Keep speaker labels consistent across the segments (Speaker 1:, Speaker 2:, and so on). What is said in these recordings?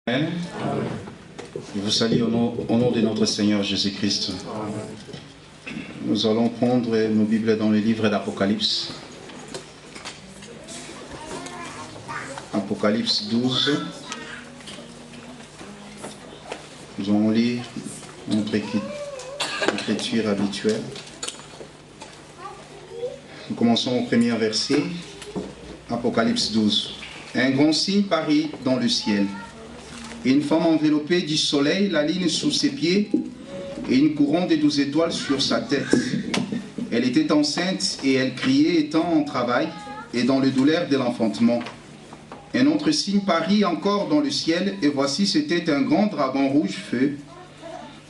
Speaker 1: Amen. Je vous salue au nom de notre Seigneur Jésus-Christ. Nous allons prendre nos Bibles dans le livre d'Apocalypse. Apocalypse 12. Nous allons lire notre écriture habituelle. Nous commençons au premier verset. Apocalypse 12. Un grand signe parut dans le ciel. Et une femme enveloppée du soleil, la lune sous ses pieds, et une couronne de 12 étoiles sur sa tête. Elle était enceinte et elle criait étant en travail et dans le douleur de l'enfantement. Un autre signe parut encore dans le ciel, et voici c'était un grand dragon rouge feu,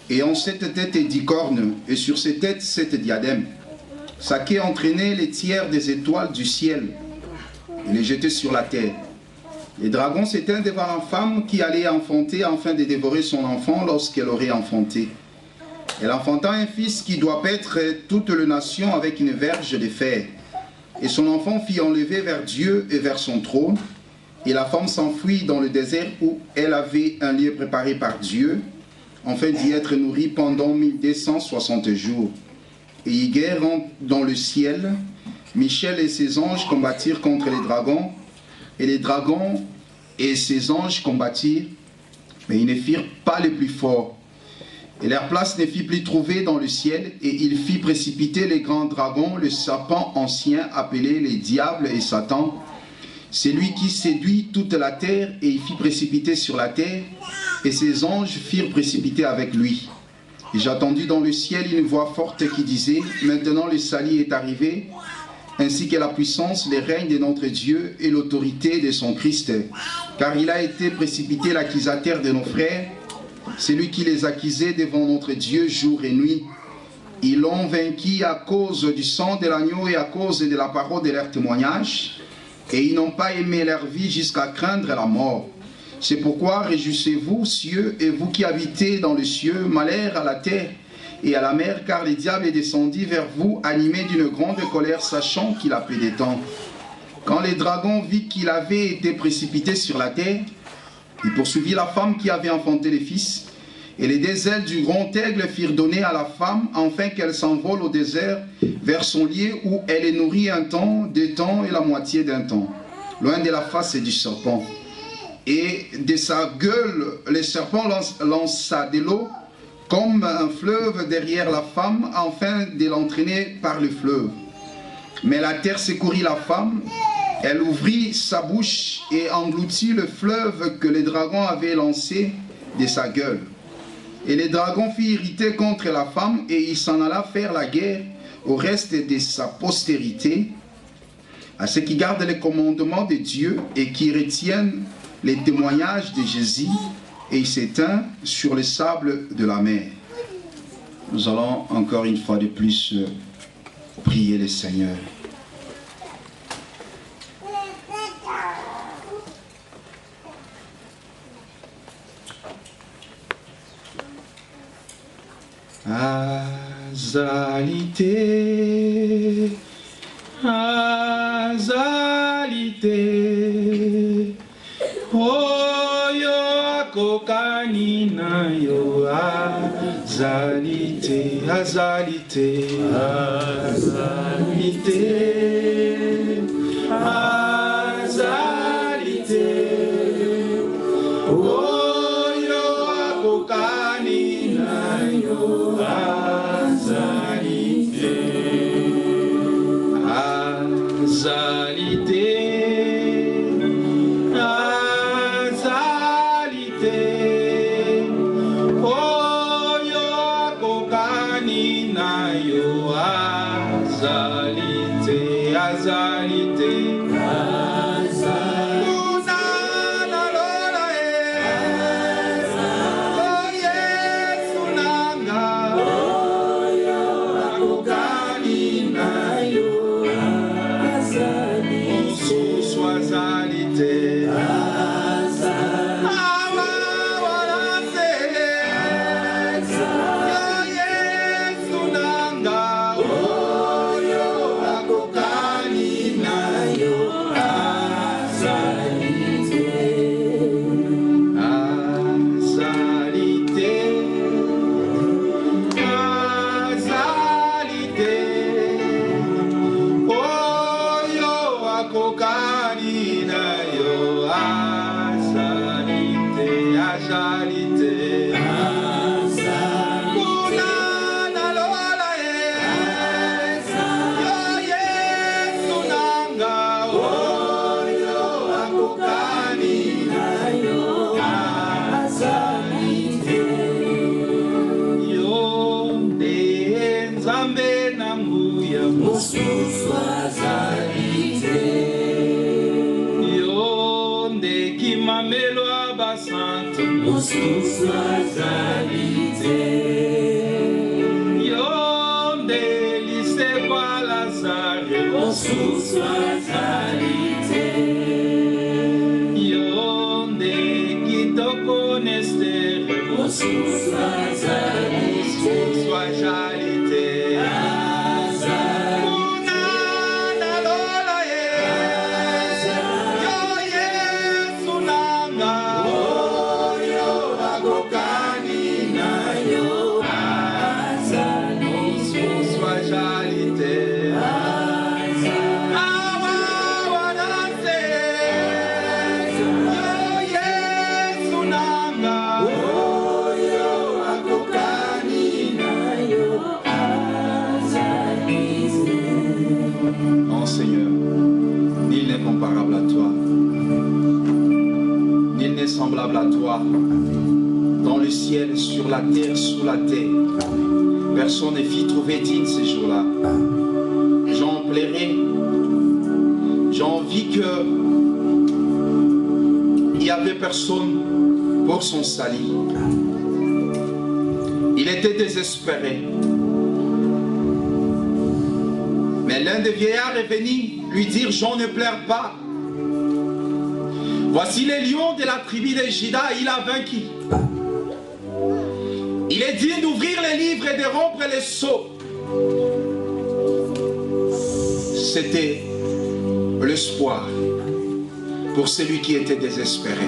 Speaker 1: et en 7 têtes et 10 cornes, et sur ses têtes 7 diadèmes. Sa queue entraînait les tiers des étoiles du ciel, et les jetait sur la terre. Les dragons s'éteignent devant la femme qui allait enfanter afin de dévorer son enfant lorsqu'elle aurait enfanté. Elle enfanta un fils qui doit paître toute la nation avec une verge de fer. Et son enfant fut enlevé vers Dieu et vers son trône. Et la femme s'enfuit dans le désert où elle avait un lieu préparé par Dieu, afin d'y être nourrie pendant 1260 jours. Et hier, dans le ciel, Michel et ses anges combattirent contre les dragons. Et les dragons et ses anges combattirent, mais ils ne firent pas les plus forts. Et leur place ne fut plus trouvée dans le ciel, et il fit précipiter les grands dragons, le serpent ancien appelé les diables et Satan. C'est lui qui séduit toute la terre, et il fit précipiter sur la terre, et ses anges firent précipiter avec lui. Et j'entendis dans le ciel une voix forte qui disait, « Maintenant le salut est arrivé, ainsi que la puissance, le règne de notre Dieu et l'autorité de son Christ. Car il a été précipité l'accusateur de nos frères, celui qui les accusait devant notre Dieu jour et nuit. Ils l'ont vaincu à cause du sang de l'agneau et à cause de la parole de leur témoignage, et ils n'ont pas aimé leur vie jusqu'à craindre la mort. C'est pourquoi réjouissez-vous, cieux, et vous qui habitez dans les cieux, malheur à la terre et à la mer, car le diable est descendu vers vous, animé d'une grande colère, sachant qu'il a peu de temps. Quand les dragons vit qu'il avait été précipité sur la terre, il poursuivit la femme qui avait enfanté les fils, et les 2 ailes du grand aigle firent donner à la femme, afin qu'elle s'envole au désert, vers son lieu où elle est nourrie 1 temps, 2 temps et la moitié d'un temps, loin de la face du serpent. Et de sa gueule, le serpent lança de l'eau, comme un fleuve derrière la femme, afin de l'entraîner par le fleuve. Mais la terre secourit la femme, elle ouvrit sa bouche et engloutit le fleuve que les dragons avaient lancé de sa gueule. Et les dragons furent irrités contre la femme, et il s'en alla faire la guerre au reste de sa postérité, à ceux qui gardent les commandements de Dieu et qui retiennent les témoignages de Jésus, et il s'éteint sur le sable de la mer. Nous allons encore une fois de plus prier le Seigneur. Azalité, azalité, oyo akokani na yo, azalité, azalité, azalité, azalité, oyo akokani na yo, azalité, azalité. Oh Semblable à toi, dans le ciel, sur la terre, sous la terre. Personne ne fit trouver digne ces jours-là. J'en plairai. J'en vis que il n'y avait personne pour son salut. Il était désespéré. Mais l'un des vieillards est venu lui dire: Jean, ne pleure pas. Voici les lions de la tribu de Juda, il a vaincu. Il est dit d'ouvrir les livres et de rompre les sceaux. C'était l'espoir pour celui qui était désespéré.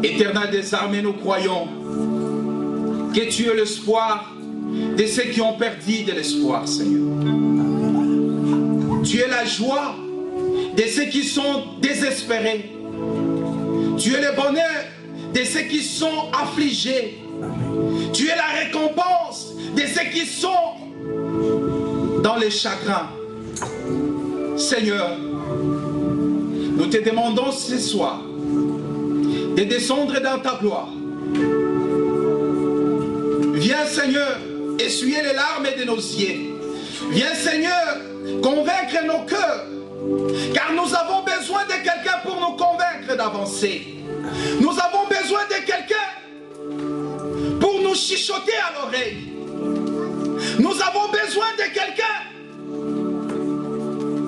Speaker 1: Éternel des armées, nous croyons que tu es l'espoir de ceux qui ont perdu de l'espoir, Seigneur. Tu es la joie de ceux qui sont désespérés. Tu es le bonheur de ceux qui sont affligés. Tu es la récompense de ceux qui sont dans les chagrins. Seigneur, nous te demandons ce soir de descendre dans ta gloire. Viens, Seigneur, essuyer les larmes de nos yeux. Viens, Seigneur, convaincre nos cœurs. Car nous avons besoin de quelqu'un pour nous convaincre d'avancer. Nous avons besoin de quelqu'un pour nous chuchoter à l'oreille. Nous avons besoin de quelqu'un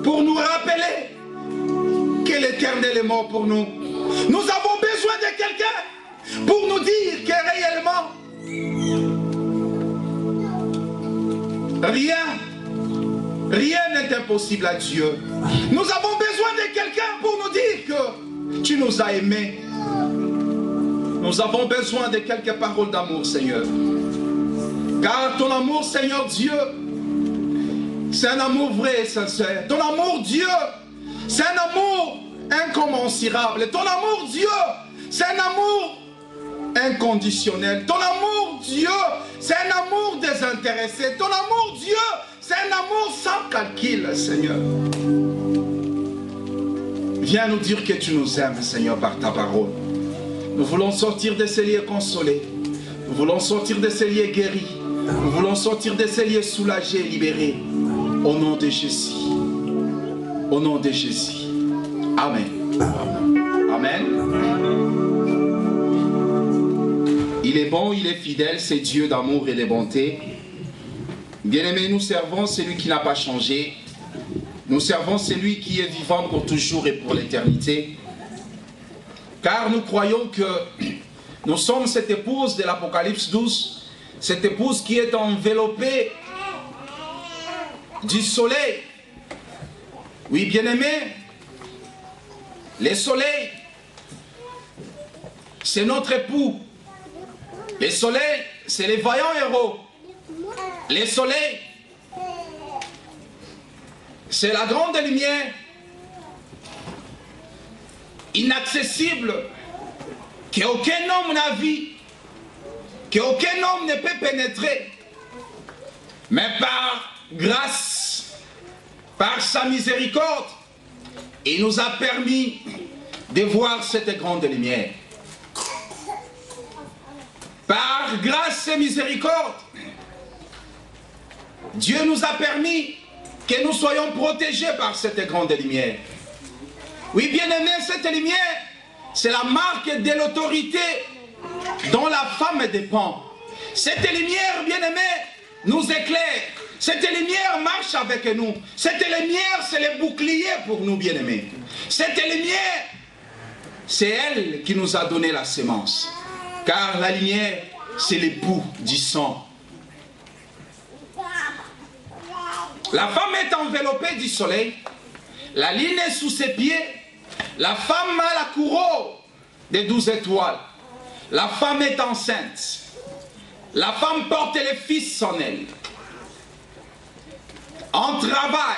Speaker 1: pour nous rappeler que l'Éternel est mort pour nous. Nous avons besoin de quelqu'un pour nous dire que réellement rien n'est impossible à Dieu. Nous avons besoin de quelqu'un pour nous dire que tu nous as aimés. Nous avons besoin de quelques paroles d'amour, Seigneur. Car ton amour, Seigneur Dieu, c'est un amour vrai et sincère. Ton amour, Dieu, c'est un amour incommensurable. Ton amour, Dieu, c'est un amour inconditionnel. Ton amour, Dieu, c'est un amour désintéressé. Ton amour, Dieu, c'est un amour sans calcul, Seigneur. Viens nous dire que tu nous aimes, Seigneur, par ta parole. Nous voulons sortir de ces lieux consolés. Nous voulons sortir de ces lieux guéris. Nous voulons sortir de ces lieux soulagés, libérés. Au nom de Jésus. Au nom de Jésus. Amen. Amen. Il est bon, il est fidèle, c'est Dieu d'amour et de bonté. Bien-aimés, nous servons celui qui n'a pas changé. Nous servons celui qui est vivant pour toujours et pour l'éternité. Car nous croyons que nous sommes cette épouse de l'Apocalypse 12, cette épouse qui est enveloppée du soleil. Oui, bien-aimés, le soleil, c'est notre époux. Le soleil, c'est les vaillants héros. Le soleil, c'est la grande lumière inaccessible qu'aucun homme n'a vu, qu'aucun homme ne peut pénétrer, mais par grâce, par sa miséricorde, il nous a permis de voir cette grande lumière. Par grâce et miséricorde, Dieu nous a permis que nous soyons protégés par cette grande lumière. Oui, bien-aimés, cette lumière, c'est la marque de l'autorité dont la femme dépend. Cette lumière, bien-aimés, nous éclaire. Cette lumière marche avec nous. Cette lumière, c'est le bouclier pour nous, bien-aimés. Cette lumière, c'est elle qui nous a donné la sémence. Car la lumière, c'est l'époux du sang. La femme est enveloppée du soleil. La lune est sous ses pieds. La femme a la couronne des 12 étoiles. La femme est enceinte. La femme porte le fils en elle. En travail,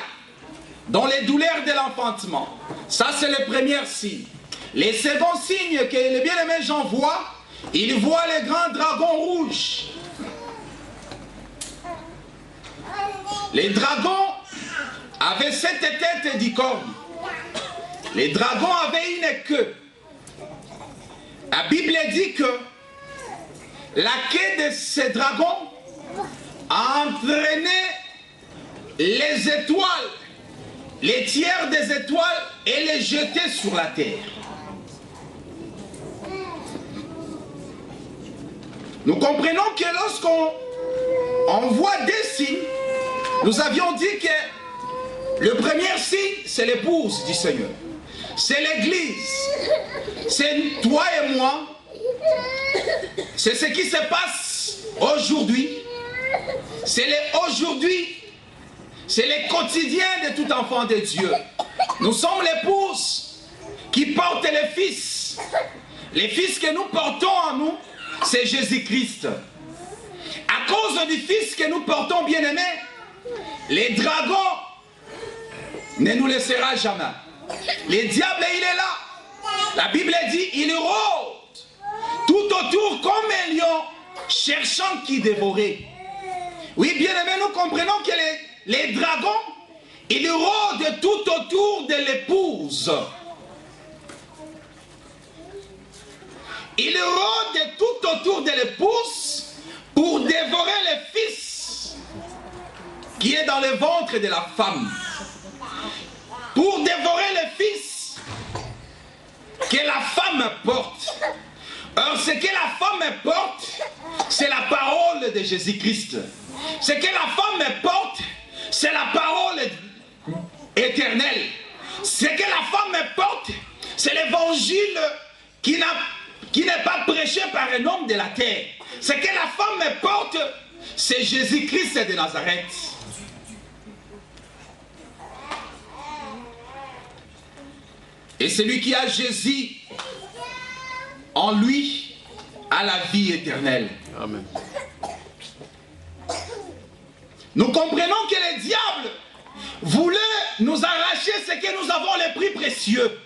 Speaker 1: dans les douleurs de l'enfantement. Ça, c'est le premier signe. Les seconds signes que les bien-aimés Jean voient, il voit les grands dragons rouges. Les dragons avaient 7 têtes et 10 cornes. Les dragons avaient une queue. La Bible dit que la queue de ces dragons a entraîné les étoiles, les tiers des étoiles, et les jeté sur la terre. Nous comprenons que lorsqu'on voit des signes, nous avions dit que le premier signe, c'est l'épouse du Seigneur. C'est l'église. C'est toi et moi. C'est ce qui se passe aujourd'hui. C'est aujourd'hui. C'est le quotidien de tout enfant de Dieu. Nous sommes l'épouse qui porte le Fils. Le Fils que nous portons en nous, c'est Jésus-Christ. À cause du Fils que nous portons, bien-aimés, les dragons ne nous laissera jamais. Le diable, il est là. La Bible dit, il rôde tout autour comme un lion, cherchant qui dévorer. Oui, bien-aimés, nous comprenons que les dragons, ils rôdent tout autour de l'épouse. Ils rôdent tout autour de l'épouse pour dévorer le fils qui est dans le ventre de la femme. Pour dévorer le fils que la femme porte. Alors ce que la femme porte, c'est la parole de Jésus-Christ. Ce que la femme porte, c'est la parole éternelle. Ce que la femme porte, c'est l'évangile qui n'est pas prêché par un homme de la terre. Ce que la femme porte, c'est Jésus-Christ de Nazareth. Et celui qui a Jésus en lui a la vie éternelle. Amen. Nous comprenons que le diable voulait nous arracher ce que nous avons les plus précieux.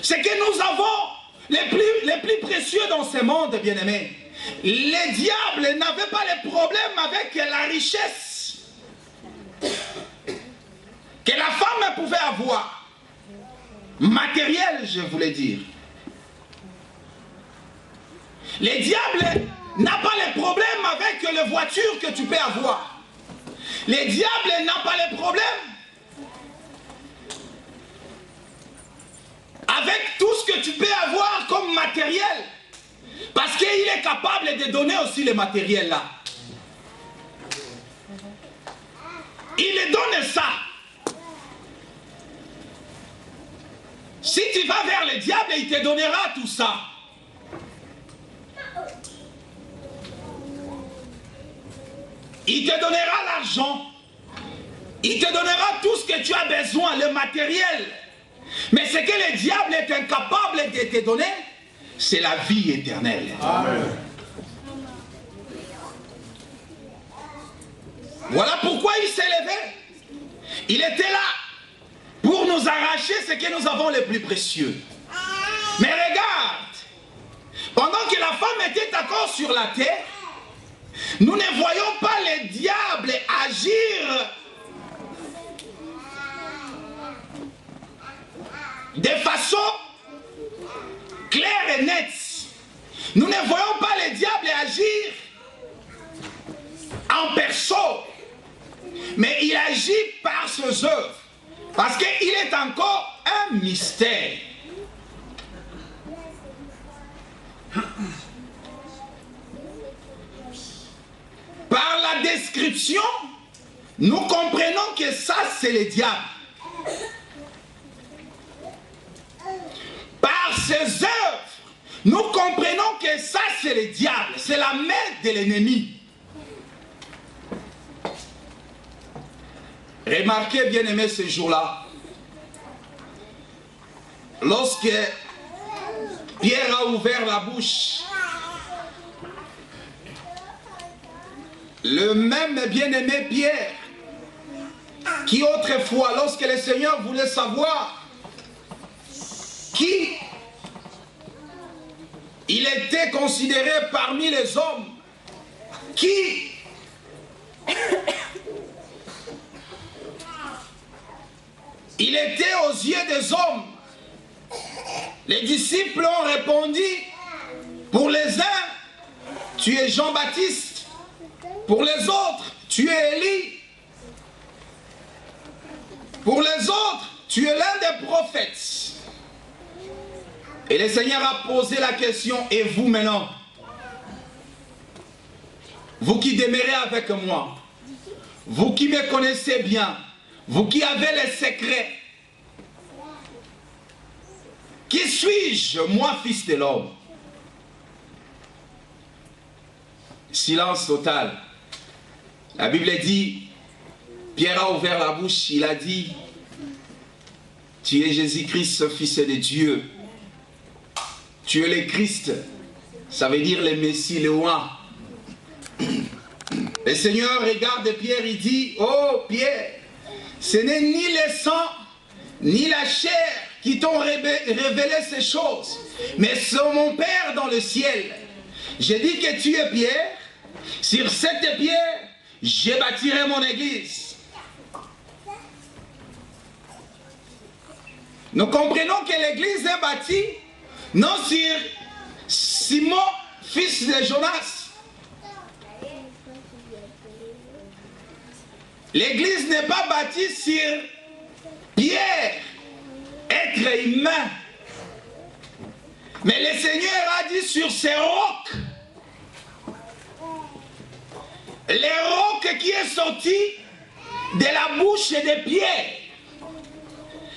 Speaker 1: Ce que nous avons les plus précieux dans ce monde, bien-aimés. Le diable n'avait pas de problème avec la richesse que la femme pouvait avoir. Matériel, je voulais dire. Le diable n'a pas de problème avec les voitures que tu peux avoir. Le diable n'a pas de problème avec tout ce que tu peux avoir comme matériel. Parce qu'il est capable de donner aussi le matériel là. Il donne ça. Si tu vas vers le diable, il te donnera tout ça. Il te donnera l'argent. Il te donnera tout ce que tu as besoin, le matériel. Mais ce que le diable est incapable de te donner, c'est la vie éternelle. Amen. Voilà pourquoi il s'est levé. Il était là pour nous arracher ce que nous avons le plus précieux. Mais regarde, était encore sur la terre, nous ne voyons pas les diables agir de façon claire et nette. Nous ne voyons pas les diables agir en perso, mais il agit par ses œuvres, parce qu'il est encore un mystère. Par la description, nous comprenons que ça, c'est le diable. Par ses œuvres, nous comprenons que ça, c'est le diable. C'est la main de l'ennemi. Remarquez, bien aimé, ce jour-là, lorsque Pierre a ouvert la bouche, le même bien-aimé Pierre, qui autrefois, lorsque le Seigneur voulait savoir qui il était considéré parmi les hommes, qui il était aux yeux des hommes, les disciples ont répondu, pour les uns, tu es Jean-Baptiste. Pour les autres, tu es Élie. Pour les autres, tu es l'un des prophètes. Et le Seigneur a posé la question, et vous maintenant, vous qui demeurez avec moi, vous qui me connaissez bien, vous qui avez les secrets, qui suis-je, moi, fils de l'homme? Silence total. La Bible dit, Pierre a ouvert la bouche, il a dit, tu es Jésus-Christ, fils de Dieu. Tu es le Christ, ça veut dire le Messie, le roi. Le Seigneur regarde Pierre, il dit, oh Pierre, ce n'est ni le sang, ni la chair qui t'ont révélé ces choses, mais c'est mon Père dans le ciel. J'ai dit que tu es Pierre, sur cette pierre, je bâtirai mon église. Nous comprenons que l'église est bâtie non sur Simon, fils de Jonas. L'église n'est pas bâtie sur Pierre, être humain. Mais le Seigneur a dit sur ces rocs. Les rocs qui est sorti de la bouche de Pierre.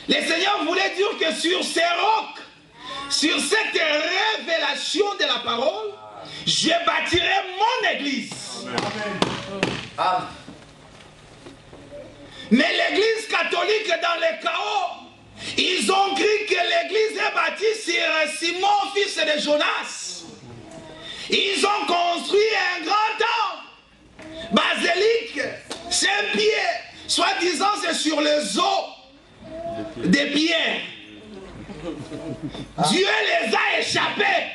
Speaker 1: Le Seigneur voulait dire que sur ces rocs, sur cette révélation de la parole, je bâtirai mon église. Amen. Mais l'église catholique dans le chaos, ils ont cru que l'église est bâtie sur Simon, fils de Jonas. Ils ont construit un grand temple, basilique, Saint-Pierre, soi-disant c'est sur les os des pierres. Dieu les a échappés.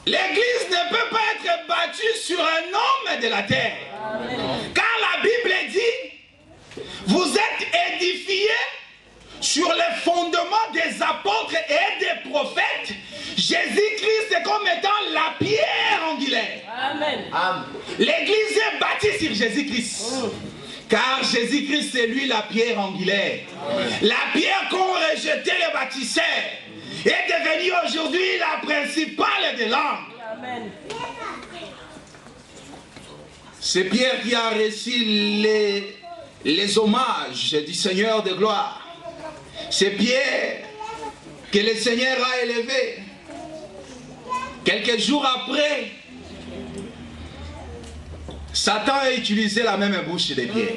Speaker 1: L'église ne peut pas être battue sur un homme de la terre. Car la Bible dit, vous êtes édifiés sur les fondements des apôtres et des prophètes. Jésus-Christ est comme étant la pierre angulaire. Amen. L'église est bâtie sur Jésus-Christ. Car Jésus-Christ, c'est lui la pierre angulaire. Amen. La pierre qu'ont rejeté les bâtisseurs est devenue aujourd'hui la principale des langues. Amen. C'est Pierre qui a reçu les hommages du Seigneur de gloire. C'est Pierre que le Seigneur a élevé. Quelques jours après, Satan a utilisé la même bouche de Pierre.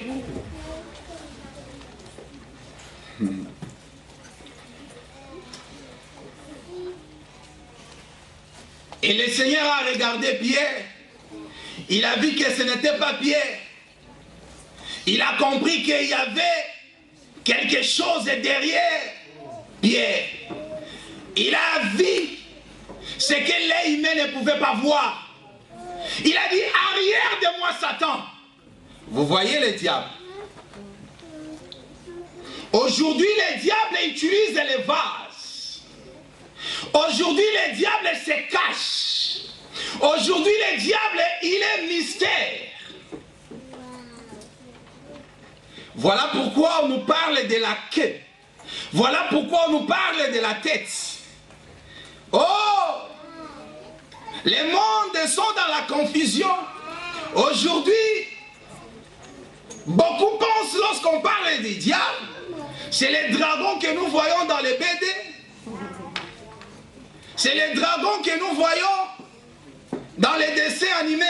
Speaker 1: Et le Seigneur a regardé Pierre. Il a vu que ce n'était pas Pierre. Il a compris qu'il y avait quelque chose derrière Pierre. Il a vu ce que l'œil humain ne pouvait pas voir. Il a dit, arrière de moi Satan. Vous voyez le diable. Aujourd'hui, le diable utilise les vases. Aujourd'hui, le diable se cache. Aujourd'hui, le diable, il est mystère. Voilà pourquoi on nous parle de la queue. Voilà pourquoi on nous parle de la tête. Oh! Les mondes sont dans la confusion. Aujourd'hui, beaucoup pensent lorsqu'on parle des diables, c'est les dragons que nous voyons dans les BD. C'est les dragons que nous voyons dans les dessins animés.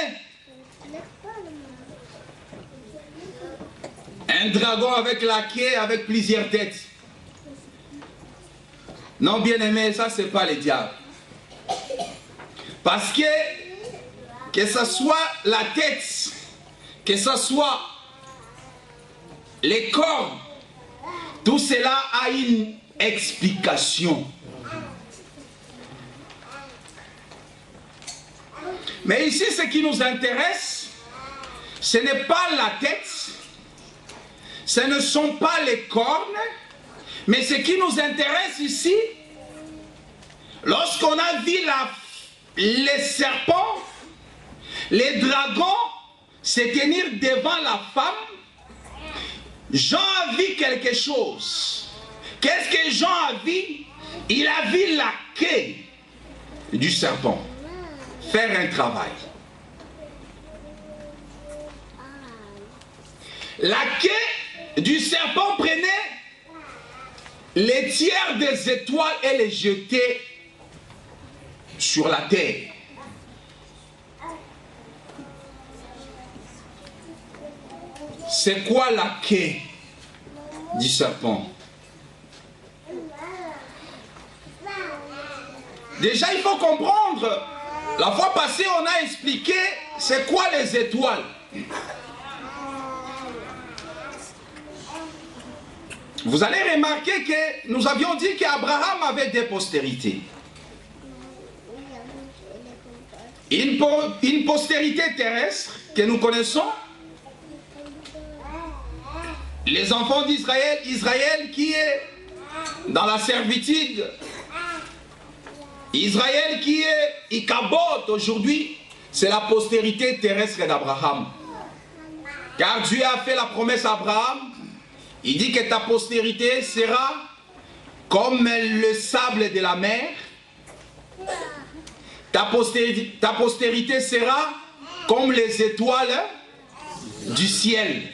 Speaker 1: Un dragon avec la queue, avec plusieurs têtes. Non, bien aimé, ça c'est pas le diable. Parce que ce soit la tête, que ce soit les corps, tout cela a une explication. Mais ici, ce qui nous intéresse, ce n'est pas la tête, ce ne sont pas les cornes, mais ce qui nous intéresse ici, lorsqu'on a vu les serpents, les dragons se tenir devant la femme, Jean a vu quelque chose. Qu'est-ce que Jean a vu? Il a vu la queue du serpent faire un travail. La queue du serpent prenait les tiers des étoiles et les jetait sur la terre. C'est quoi la queue du serpent? Déjà, il faut comprendre. La fois passée, on a expliqué c'est quoi les étoiles. Vous allez remarquer que nous avions dit qu'Abraham avait des postérités. Une postérité terrestre que nous connaissons. Les enfants d'Israël, Israël qui est dans la servitude, Israël qui est Ichabod aujourd'hui, c'est la postérité terrestre d'Abraham. Car Dieu a fait la promesse à Abraham, il dit que ta postérité sera comme le sable de la mer, ta postérité sera comme les étoiles du ciel.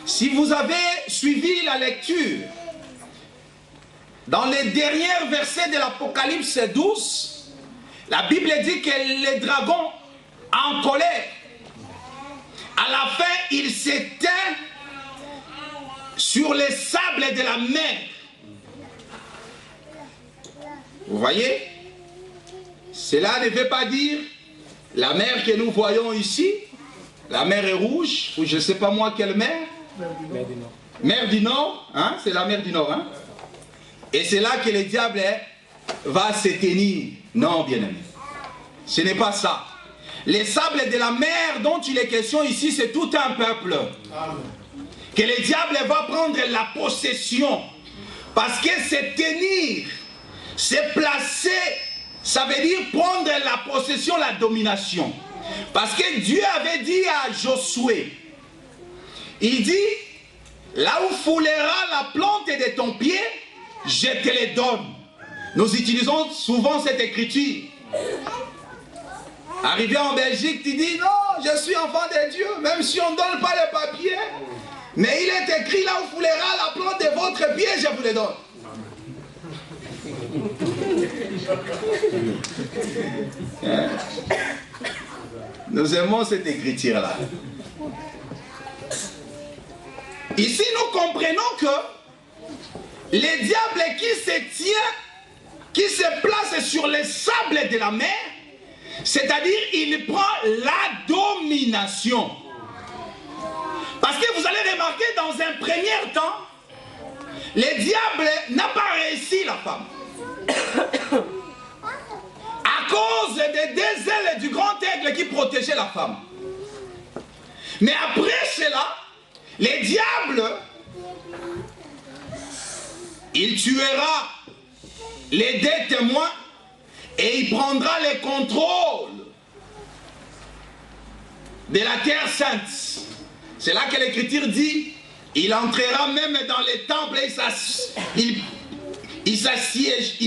Speaker 1: Si vous avez suivi la lecture, dans les derniers versets de l'Apocalypse 12, la Bible dit que les dragons en colère, à la fin, il s'éteint sur les sables de la mer. Vous voyez? Cela ne veut pas dire la mer que nous voyons ici, la mer est rouge, ou je ne sais pas moi quelle mer. Mer du Nord. Mer du Nord, hein? C'est la mer du Nord, hein? Et c'est là que le diable va se tenir. Non, bien-aimé. Ce n'est pas ça. Les sables de la mer dont il est question ici, c'est tout un peuple. Que le diable va prendre la possession. Parce que se tenir, se placer, ça veut dire prendre la possession, la domination. Parce que Dieu avait dit à Josué, il dit, là où foulera la plante de ton pied, je te les donne. Nous utilisons souvent cette écriture. Arrivé en Belgique, tu dis, non, je suis enfant de Dieu, même si on ne donne pas les papiers. Mais il est écrit, là où foulera la plante de votre pied, je vous les donne. Hein? Nous aimons cette écriture-là. Ici, nous comprenons que le diable qui se tient, qui se place sur les sables de la mer, c'est-à-dire il prend la domination. Parce que vous allez remarquer dans un premier temps, le diable n'a pas réussi la femme. À cause des deux ailes du grand aigle qui protégeaient la femme. Mais après cela, les diables, il tuera les deux témoins et il prendra le contrôle de la terre sainte. C'est là que l'Écriture dit, il entrera même dans les temples et il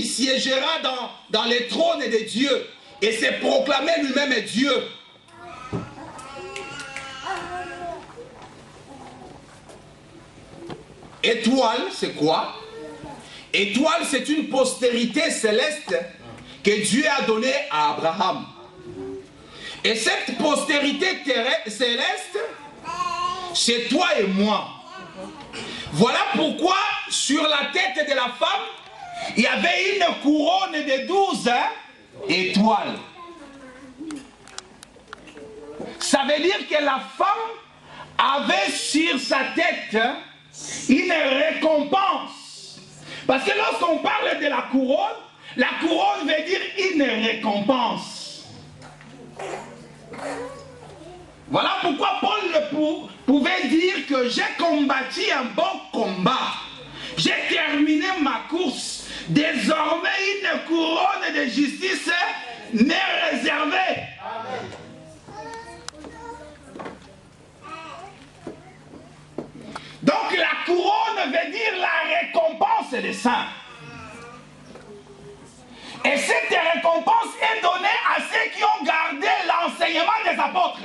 Speaker 1: siégera dans les trônes de Dieu et s'est proclamé lui-même Dieu. Étoile, c'est quoi? Étoile, c'est une postérité céleste que Dieu a donnée à Abraham. Et cette postérité céleste, c'est toi et moi. Voilà pourquoi sur la tête de la femme, il y avait une couronne de 12 étoiles. Ça veut dire que la femme avait sur sa tête une récompense. Parce que lorsqu'on parle de la couronne veut dire une récompense. Voilà pourquoi Paul pouvait dire que j'ai combattu un bon combat. J'ai terminé ma course. Désormais, une couronne de justice m'est réservée. Amen. Donc la couronne veut dire la récompense des saints. Et cette récompense est donnée à ceux qui ont gardé l'enseignement des apôtres.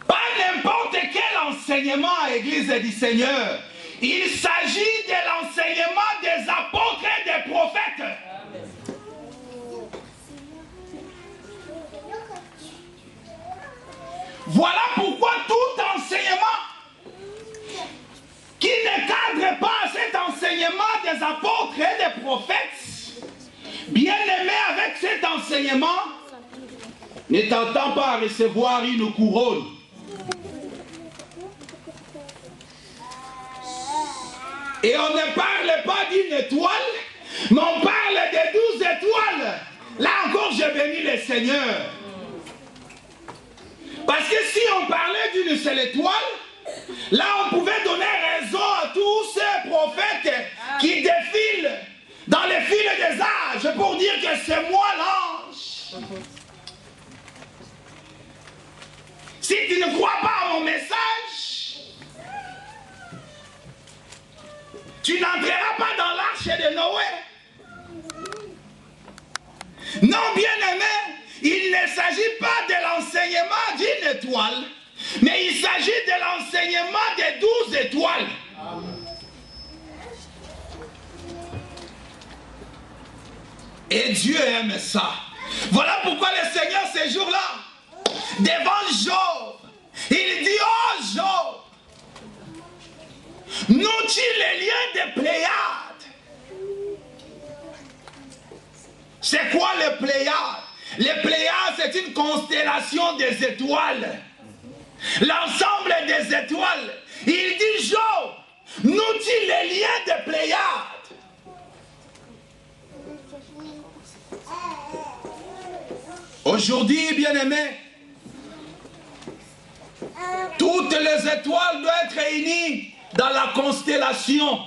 Speaker 1: Pas n'importe quel enseignement à l'église du Seigneur. Il s'agit de l'enseignement des apôtres et des prophètes. Voilà pourquoi tout enseignement qui ne cadre pas cet enseignement des apôtres et des prophètes, bien aimé avec cet enseignement, ne t'attend pas à recevoir une couronne. Et on ne parle pas d'une étoile, mais on parle de 12 étoiles. Là encore, je bénis le Seigneur. Parce que si on parlait d'une seule étoile, là on pouvait donner raison à tous ces prophètes qui défilent dans les fils des âges pour dire que c'est moi l'ange. Si tu ne crois pas à mon message, tu n'entreras pas dans l'arche de Noé. Non, bien-aimé, il ne s'agit pas de l'enseignement d'une étoile, mais il s'agit de l'enseignement des 12 étoiles. Et Dieu aime ça. Voilà pourquoi le Seigneur, ces jours-là, devant Job, il dit, oh Job, nous-tu les liens des Pléiades? C'est quoi les Pléiades? Les Pléiades, c'est une constellation des étoiles. L'ensemble des étoiles. Il dit, Job, nous-tu les liens des Pléiades? Aujourd'hui, bien-aimés, toutes les étoiles doivent être réunies dans la constellation.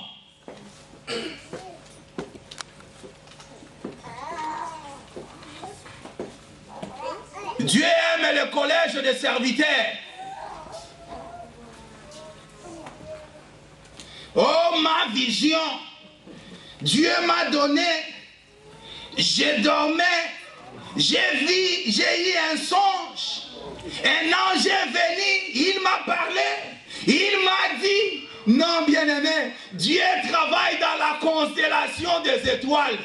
Speaker 1: Dieu aime le collège des serviteurs. Oh, ma vision, Dieu m'a donné, j'ai dormi, j'ai vu, j'ai eu un songe. Un ange est venu, il m'a parlé, il m'a dit, non bien-aimé, Dieu travaille dans la constellation des étoiles.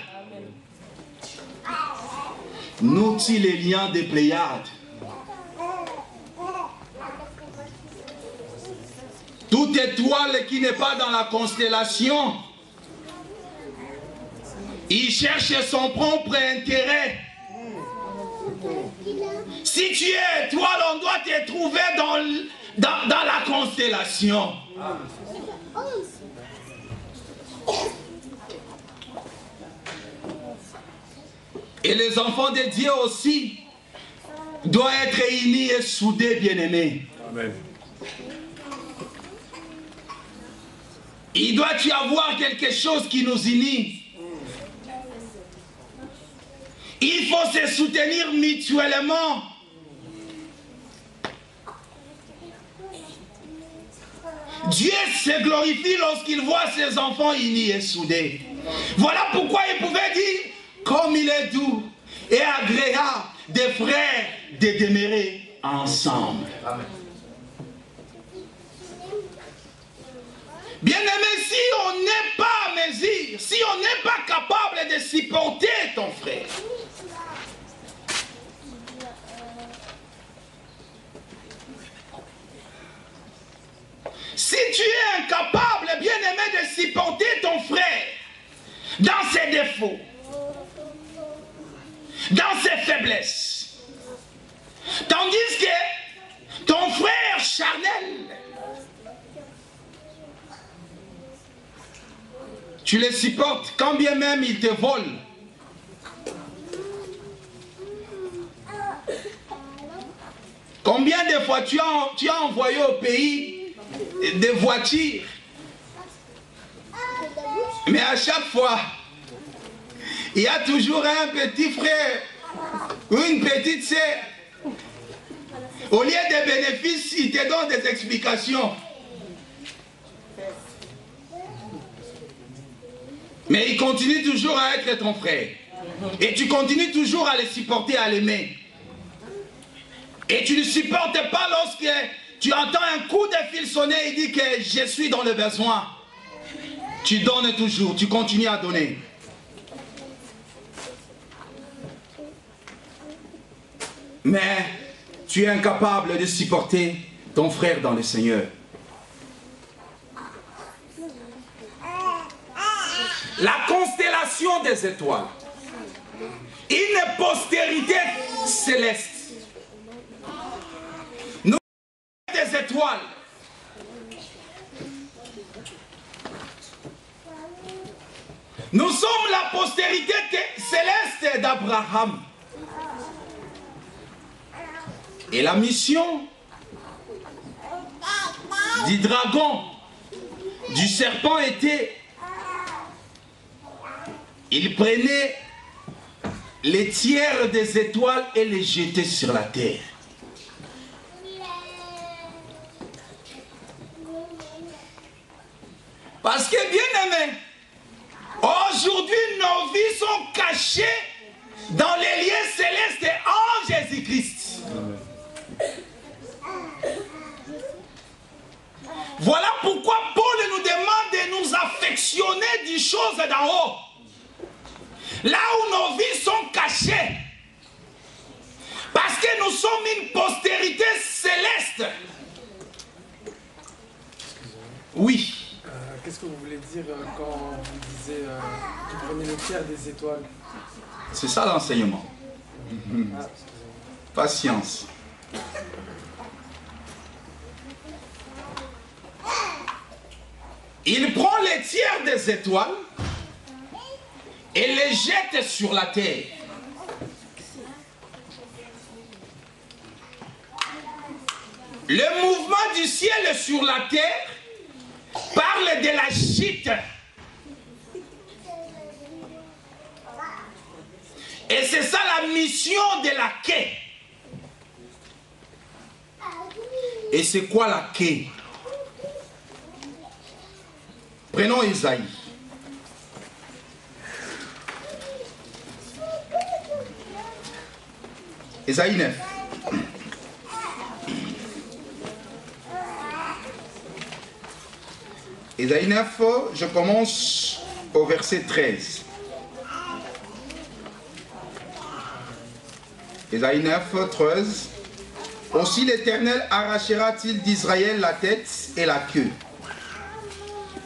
Speaker 1: Nous-tu les liens des Pléiades? Toute étoile qui n'est pas dans la constellation, il cherche son propre intérêt. Si tu es étoile, on doit te trouver dans la constellation. Et les enfants de Dieu aussi doivent être unis et soudés, bien-aimés.
Speaker 2: Amen.
Speaker 1: Il doit y avoir quelque chose qui nous unit. Il faut se soutenir mutuellement. Dieu se glorifie lorsqu'il voit ses enfants unis et soudés. Voilà pourquoi il pouvait dire, comme il est doux et agréable des frères de demeurer ensemble.
Speaker 2: Amen.
Speaker 1: Bien-aimé, si on n'est pas à mesure, si on n'est pas capable de supporter ton frère, si tu es incapable, bien-aimé, de supporter ton frère dans ses défauts, dans ses faiblesses, tandis que ton frère charnel, tu le supportes quand bien même il te vole. Combien de fois tu as envoyé au pays des voitures, mais à chaque fois, il y a toujours un petit frère ou une petite sœur. Au lieu des bénéfices, il te donne des explications. Mais il continue toujours à être ton frère. Et tu continues toujours à le supporter, à l'aimer. Et tu ne supportes pas lorsque tu entends un coup de fil sonner et dit que je suis dans le besoin. Tu donnes toujours, tu continues à donner. Mais tu es incapable de supporter ton frère dans le Seigneur. La constellation des étoiles, une postérité céleste. Nous sommes des étoiles. Nous sommes la postérité céleste d'Abraham. Et la mission du dragon, du serpent était, il prenait les tiers des étoiles et les jetait sur la terre. Parce que, bien aimé, aujourd'hui nos vies sont cachées dans les lieux célestes en Jésus-Christ. Voilà pourquoi Paul nous demande de nous affectionner des choses d'en haut. Là où nos vies sont cachées. Parce que nous sommes une postérité céleste. Oui.
Speaker 3: Qu'est-ce que vous voulez dire quand vous disiez tu prenais le tiers des étoiles?
Speaker 1: C'est ça l'enseignement. Patience. Il prend les tiers des étoiles et les jette sur la terre. Le mouvement du ciel sur la terre parle de la chute. Et c'est ça la mission de la quai. Et c'est quoi la quai? Prenons Isaïe. Isaïe 9. Isaïe 9, je commence au verset 13. Isaïe 9, 13. Aussi l'Éternel arrachera-t-il d'Israël la tête et la queue,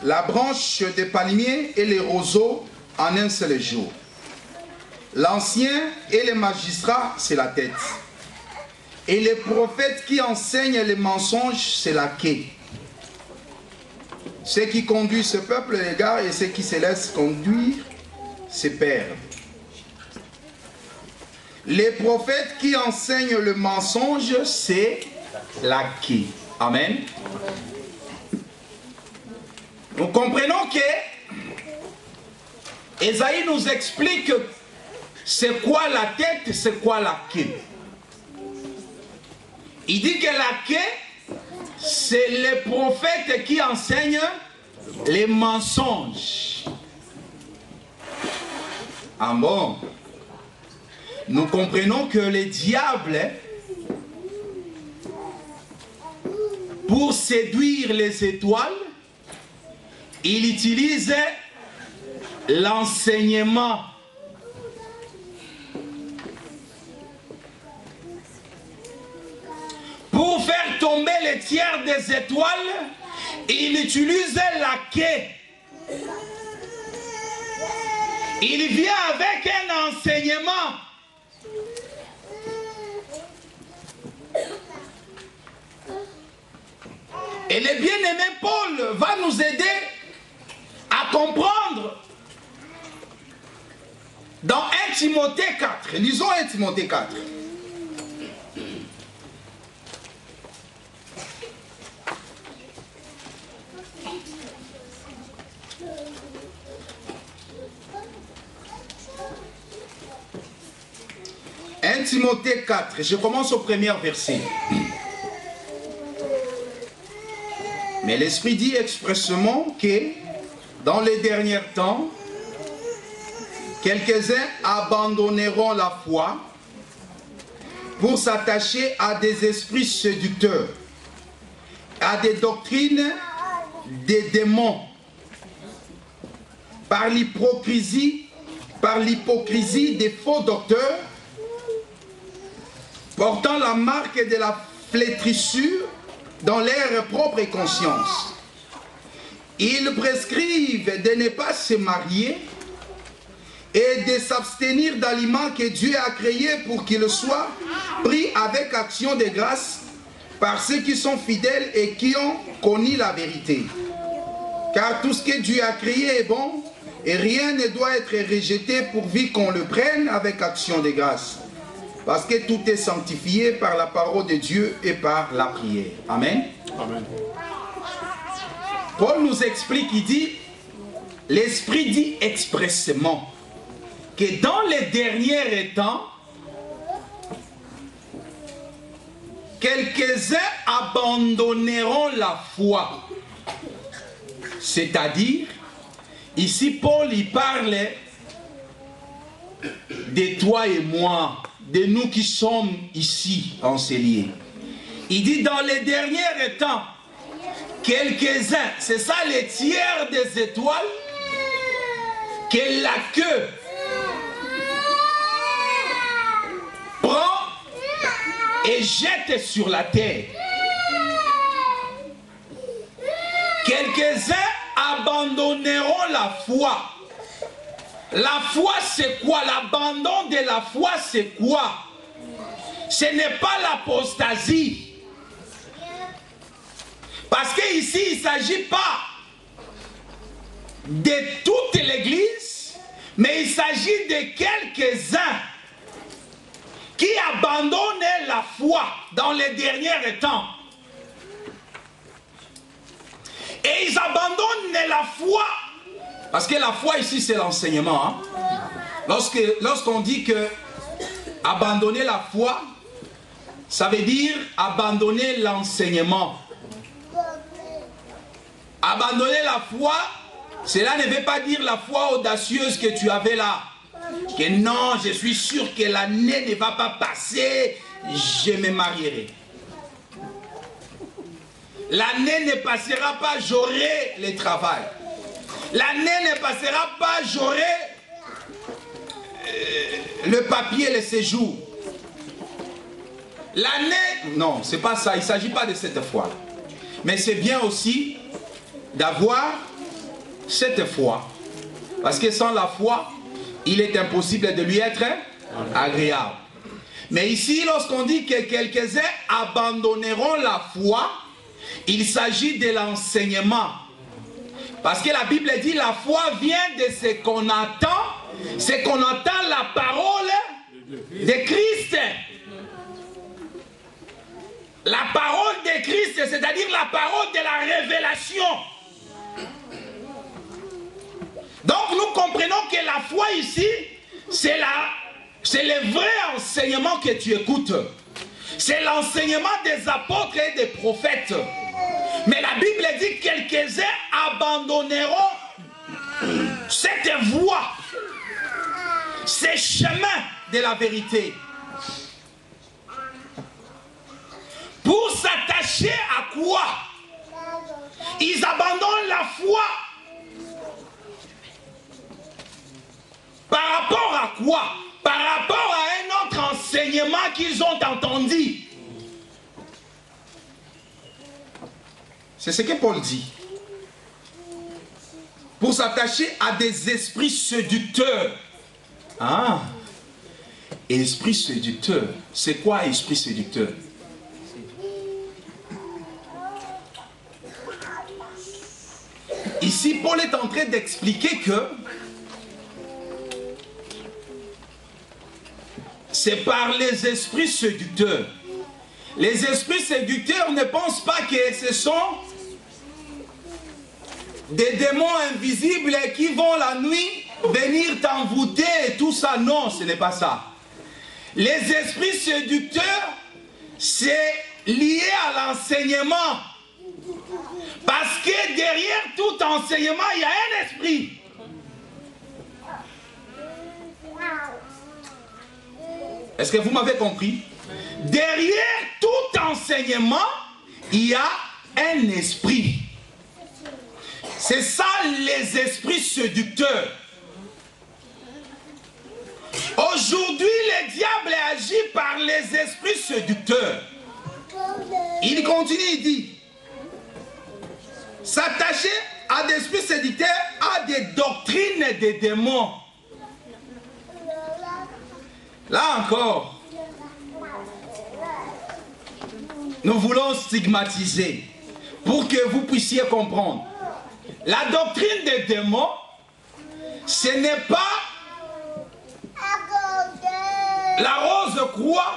Speaker 1: la branche des palmiers et les roseaux en un seul jour. L'ancien et les magistrats, c'est la tête. Et les prophètes qui enseignent les mensonges, c'est la queue. Ceux qui conduisent ce peuple l'égarent et ceux qui se laissent conduire se perdent. Les prophètes qui enseignent le mensonge, c'est l'acquis. Amen. Nous comprenons que Ésaïe nous explique c'est quoi la tête, c'est quoi la queue. Il dit que la queue, c'est les prophètes qui enseignent les mensonges. Ah bon? Nous comprenons que le diable, pour séduire les étoiles, il utilise l'enseignement. Pour faire tomber les tiers des étoiles, il utilise la queue. Il vient avec un enseignement. Et le bien-aimé Paul va nous aider à comprendre dans 1 Timothée 4. Lisons 1 Timothée 4. Timothée 4, je commence au premier verset. Mais l'Esprit dit expressément que dans les derniers temps, quelques-uns abandonneront la foi pour s'attacher à des esprits séducteurs, à des doctrines des démons, par l'hypocrisie des faux docteurs, portant la marque de la flétrissure dans leur propre conscience. Ils prescrivent de ne pas se marier et de s'abstenir d'aliments que Dieu a créés pour qu'ils soient pris avec action de grâce par ceux qui sont fidèles et qui ont connu la vérité. Car tout ce que Dieu a créé est bon et rien ne doit être rejeté pourvu qu'on le prenne avec action de grâce. Parce que tout est sanctifié par la parole de Dieu et par la prière. Amen.
Speaker 2: Amen.
Speaker 1: Paul nous explique, il dit, l'Esprit dit expressément que dans les derniers temps, quelques-uns abandonneront la foi. C'est-à-dire, ici Paul il parle de toi et moi, de nous qui sommes ici enseignés. Il dit dans les derniers temps, quelques-uns, c'est ça les tiers des étoiles, que la queue prend et jette sur la terre. Quelques-uns abandonneront la foi. La foi c'est quoi? L'abandon de la foi c'est quoi? Ce n'est pas l'apostasie. Parce qu'ici il ne s'agit pas de toute l'église, mais il s'agit de quelques-uns qui abandonnent la foi dans les derniers temps. Et ils abandonnent la foi. Parce que la foi ici c'est l'enseignement. Hein? Lorsqu'on dit que abandonner la foi, ça veut dire abandonner l'enseignement. Abandonner la foi, cela ne veut pas dire la foi audacieuse que tu avais là. Que non, je suis sûr que l'année ne va pas passer, je me marierai. L'année ne passera pas, j'aurai le travail. L'année ne passera pas, j'aurai le papier, le séjour. L'année, non, c'est pas ça, il ne s'agit pas de cette foi. Mais c'est bien aussi d'avoir cette foi. Parce que sans la foi, il est impossible de lui être agréable. Mais ici, lorsqu'on dit que quelques-uns abandonneront la foi, il s'agit de l'enseignement.
Speaker 2: Parce que la Bible dit la foi vient de ce qu'on entend. C'est qu'on entend la parole de Christ. La parole de Christ, c'est-à-dire la parole de la révélation. Donc nous comprenons que la foi ici, c'est le vrai enseignement que tu écoutes. C'est l'enseignement des apôtres et des prophètes. Mais la Bible dit que quelques-uns abandonneront cette voie, ces chemins de la vérité. Pour s'attacher à quoi? Ils abandonnent la foi. Par rapport à quoi? Par rapport à un autre enseignement qu'ils ont entendu.
Speaker 1: C'est ce que Paul dit.
Speaker 2: Pour s'attacher à des esprits séducteurs. Ah, esprit séducteur. C'est quoi esprit séducteur? Ici, Paul est en train d'expliquer que c'est par les esprits séducteurs. Les esprits séducteurs ne pensent pas que ce sont des démons invisibles qui vont la nuit venir t'envoûter et tout ça. Non, ce n'est pas ça. Les esprits séducteurs, c'est lié à l'enseignement. Parce que derrière tout enseignement, il y a un esprit. Est-ce que vous m'avez compris? Derrière tout enseignement, il y a un esprit. C'est ça les esprits séducteurs. Aujourd'hui, le diable agit par les esprits séducteurs. Il continue, il dit, s'attacher à des esprits séducteurs, à des doctrines des démons. Là encore, nous voulons stigmatiser pour que vous puissiez comprendre. La doctrine des démons, ce n'est pas la rose croix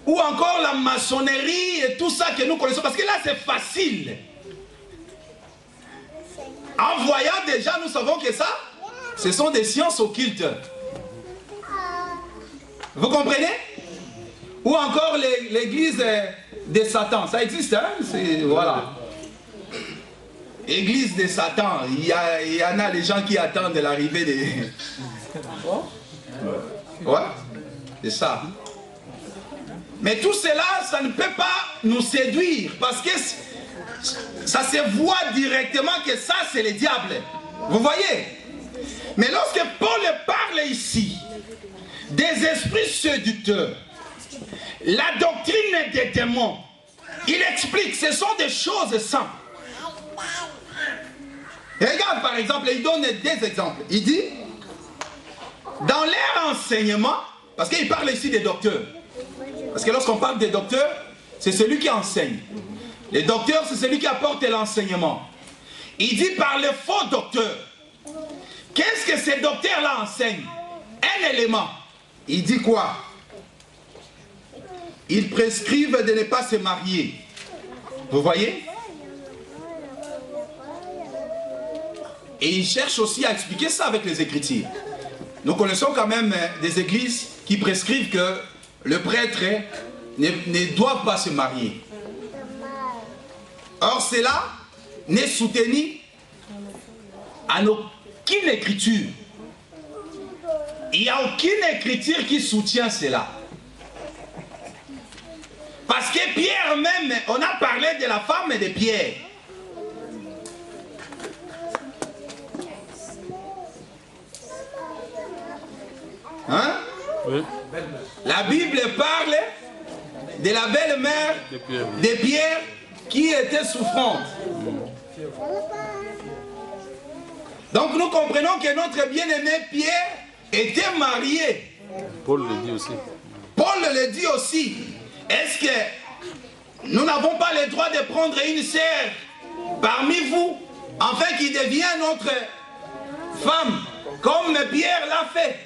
Speaker 2: ou encore la maçonnerie et tout ça que nous connaissons. Parce que là, c'est facile. En voyant déjà, nous savons que ça, ce sont des sciences occultes. Vous comprenez? Ou encore l'église de Satan. Ça existe, hein? Voilà. Église de Satan. Il y en a les gens qui attendent l'arrivée des... Ouais, c'est ça. Mais tout cela, ça ne peut pas nous séduire. Parce que ça se voit directement que ça, c'est le diable. Vous voyez? Mais lorsque Paul parle ici des esprits séducteurs, la doctrine des démons, il explique, ce sont des choses simples. Regarde par exemple, il donne des exemples. Il dit, dans leur enseignement, parce qu'il parle ici des docteurs, parce que lorsqu'on parle des docteurs, c'est celui qui enseigne. Les docteurs, c'est celui qui apporte l'enseignement. Il dit par les faux docteurs. Qu'est-ce que ces docteurs-là enseignent? Un élément. Il dit quoi? Ils prescrivent de ne pas se marier. Vous voyez? Et ils cherchent aussi à expliquer ça avec les Écritures. Nous connaissons quand même des églises qui prescrivent que le prêtre ne doit pas se marier. Or, cela n'est soutenu en aucune écriture. Il n'y a aucune écriture qui soutient cela. Parce que Pierre même, on a parlé de la femme de Pierre. Hein?
Speaker 4: Oui.
Speaker 2: La Bible parle de la belle-mère de Pierre qui était souffrante. Donc nous comprenons que notre bien-aimé Pierre était marié.
Speaker 4: Paul le dit aussi.
Speaker 2: Paul le dit aussi. Est-ce que nous n'avons pas le droit de prendre une sœur parmi vous afin qu'il devienne notre femme, comme Pierre l'a fait.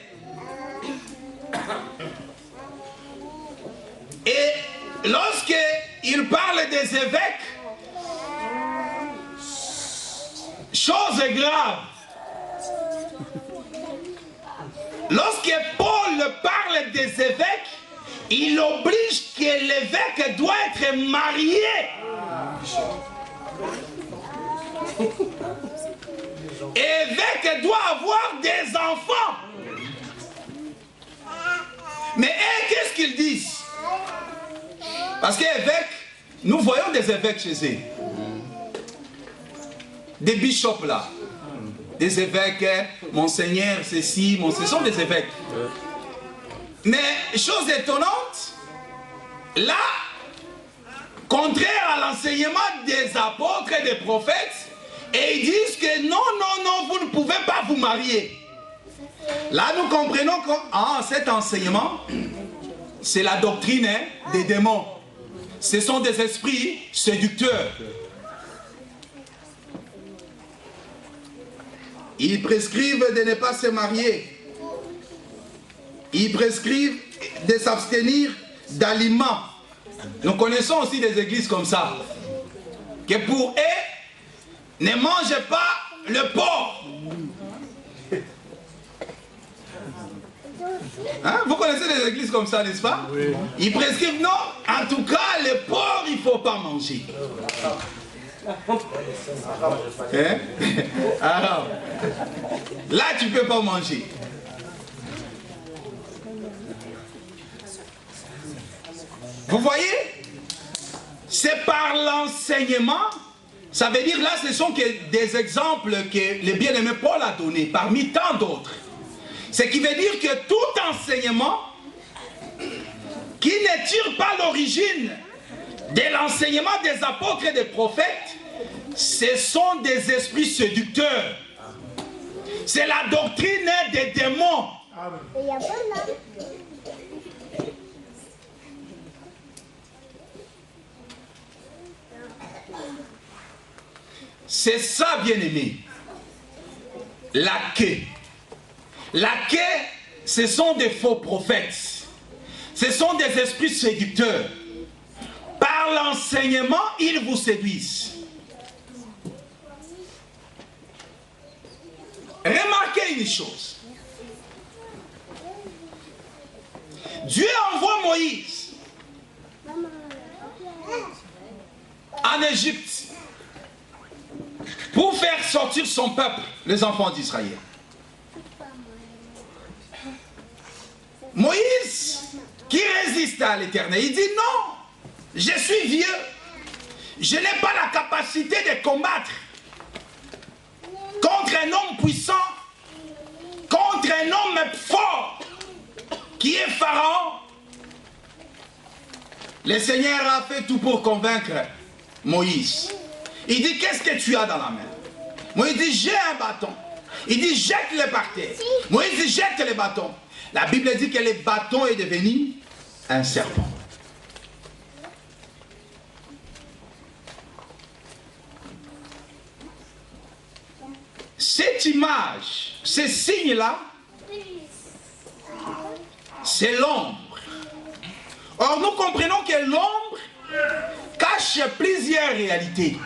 Speaker 2: Et lorsqu'il parle des évêques, chose grave. Lorsque Paul parle des évêques, il oblige que l'évêque doit être marié. L'évêque doit avoir des enfants. Mais qu'est-ce qu'ils disent? Parce que évêques, nous voyons des évêques chez eux. Des bishops là. Des évêques, monseigneur, ceci, ce sont des évêques. Mais, chose étonnante, là, contraire à l'enseignement des apôtres et des prophètes, et ils disent que non, non, non, vous ne pouvez pas vous marier. Là, nous comprenons que cet enseignement, c'est la doctrine des démons. Ce sont des esprits séducteurs. Ils prescrivent de ne pas se marier. Ils prescrivent de s'abstenir d'aliments. Nous connaissons aussi des églises comme ça. Que pour eux, ne mangez pas le porc. Hein? Vous connaissez des églises comme ça, n'est-ce pas? Oui. Ils prescrivent non, en tout cas, le porc, il ne faut pas manger. Hein? Alors, là, tu ne peux pas manger. Vous voyez? C'est par l'enseignement. Ça veut dire là, ce sont que des exemples que le bien-aimé Paul a donnés, parmi tant d'autres. Ce qui veut dire que tout enseignement qui ne tire pas l'origine de l'enseignement des apôtres et des prophètes, ce sont des esprits séducteurs. C'est la doctrine des démons. C'est ça, bien-aimé. La quai. La quai, ce sont des faux prophètes. Ce sont des esprits séducteurs. Par l'enseignement, ils vous séduisent. Remarquez une chose. Dieu envoie Moïse en Égypte pour faire sortir son peuple, les enfants d'Israël. Moïse, qui résiste à l'Éternel, il dit non, je suis vieux, je n'ai pas la capacité de combattre contre un homme puissant, contre un homme fort, qui est Pharaon. Le Seigneur a fait tout pour convaincre Moïse. Il dit, qu'est-ce que tu as dans la main? Moïse dit, j'ai un bâton. Il dit, jette-le par terre. Moïse dit, jette le bâton. La Bible dit que le bâton est devenu un serpent. Cette image, ce signe-là, c'est l'ombre. Or, nous comprenons que l'ombre cache plusieurs réalités.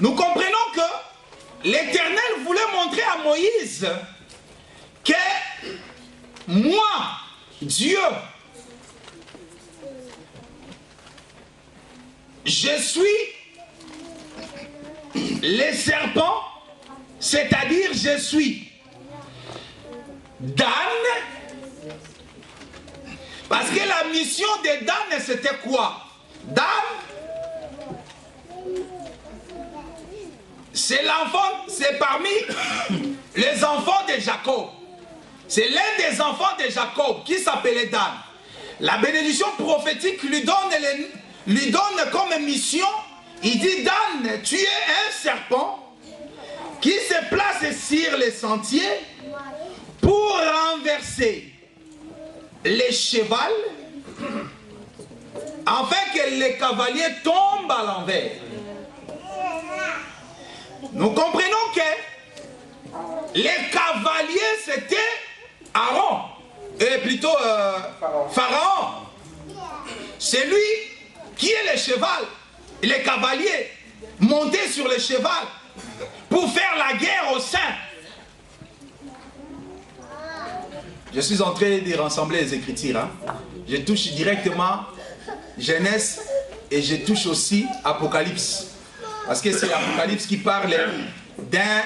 Speaker 2: Nous comprenons que l'Éternel voulait montrer à Moïse que moi, Dieu, je suis le serpent, c'est-à-dire je suis Dan, parce que la mission de Dan, c'était quoi? Dan, c'est l'enfant, c'est parmi les enfants de Jacob. C'est l'un des enfants de Jacob qui s'appelait Dan. La bénédiction prophétique lui donne comme mission, il dit, Dan, tu es un serpent qui se place sur les sentiers pour renverser les chevals, afin que les cavaliers tombent à l'envers. nous comprenons que les cavaliers c'était Aaron, et plutôt Pharaon. C'est lui qui est le cheval, les cavaliers montés sur le cheval pour faire la guerre au sein. Je suis en train de rassembler les Écritures. Hein. Je touche directement Genèse et je touche aussi Apocalypse. Parce que c'est l'Apocalypse qui parle d'un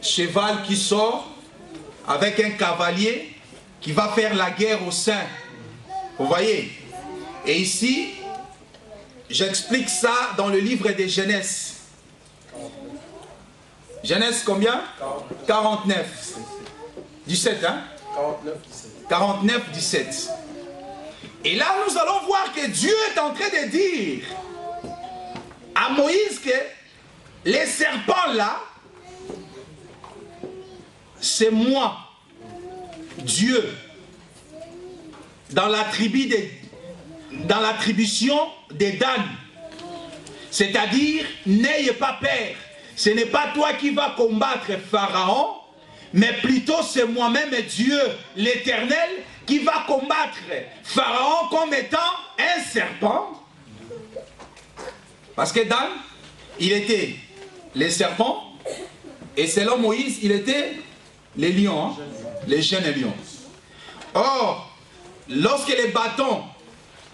Speaker 2: cheval qui sort avec un cavalier qui va faire la guerre au sein. Vous voyez? Et ici, j'explique ça dans le livre de Genèse. Genèse combien? 49. 17, hein? 49, 17. Et là, nous allons voir que Dieu est en train de dire à Moïse que les serpents là, c'est moi, Dieu, dans l'attribution des Dan. C'est-à-dire, n'ayez pas peur. Ce n'est pas toi qui vas combattre Pharaon, mais plutôt c'est moi-même Dieu, l'Éternel, qui va combattre Pharaon comme étant un serpent. Parce que Dan, il était les serpents, et selon Moïse, il était les lions, hein, les jeunes lions. Or, lorsque le bâton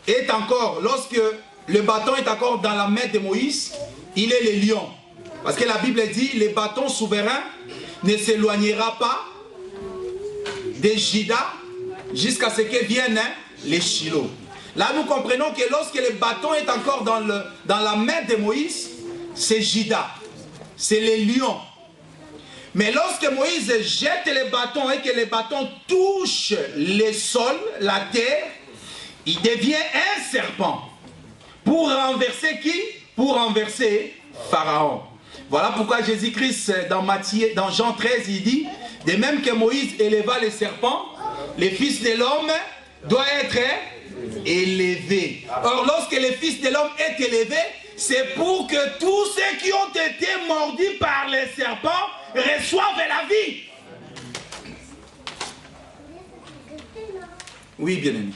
Speaker 2: est encore dans la main de Moïse, il est le lion. Parce que la Bible dit, le bâton souverain ne s'éloignera pas de Juda jusqu'à ce que vienne les Shiloh. Là, nous comprenons que lorsque le bâton est encore dans la main de Moïse, c'est Juda, c'est les lions. Mais lorsque Moïse jette le bâton et que le bâton touche le sol, la terre, il devient un serpent. Pour renverser qui? Pour renverser Pharaon. Voilà pourquoi Jésus-Christ, dans Jean 13, il dit, de même que Moïse éleva les serpents, le Fils de l'homme doit être élevé. Or, lorsque le Fils de l'homme est élevé, c'est pour que tous ceux qui ont été mordus par les serpents reçoivent la vie. Oui, bien-aimé.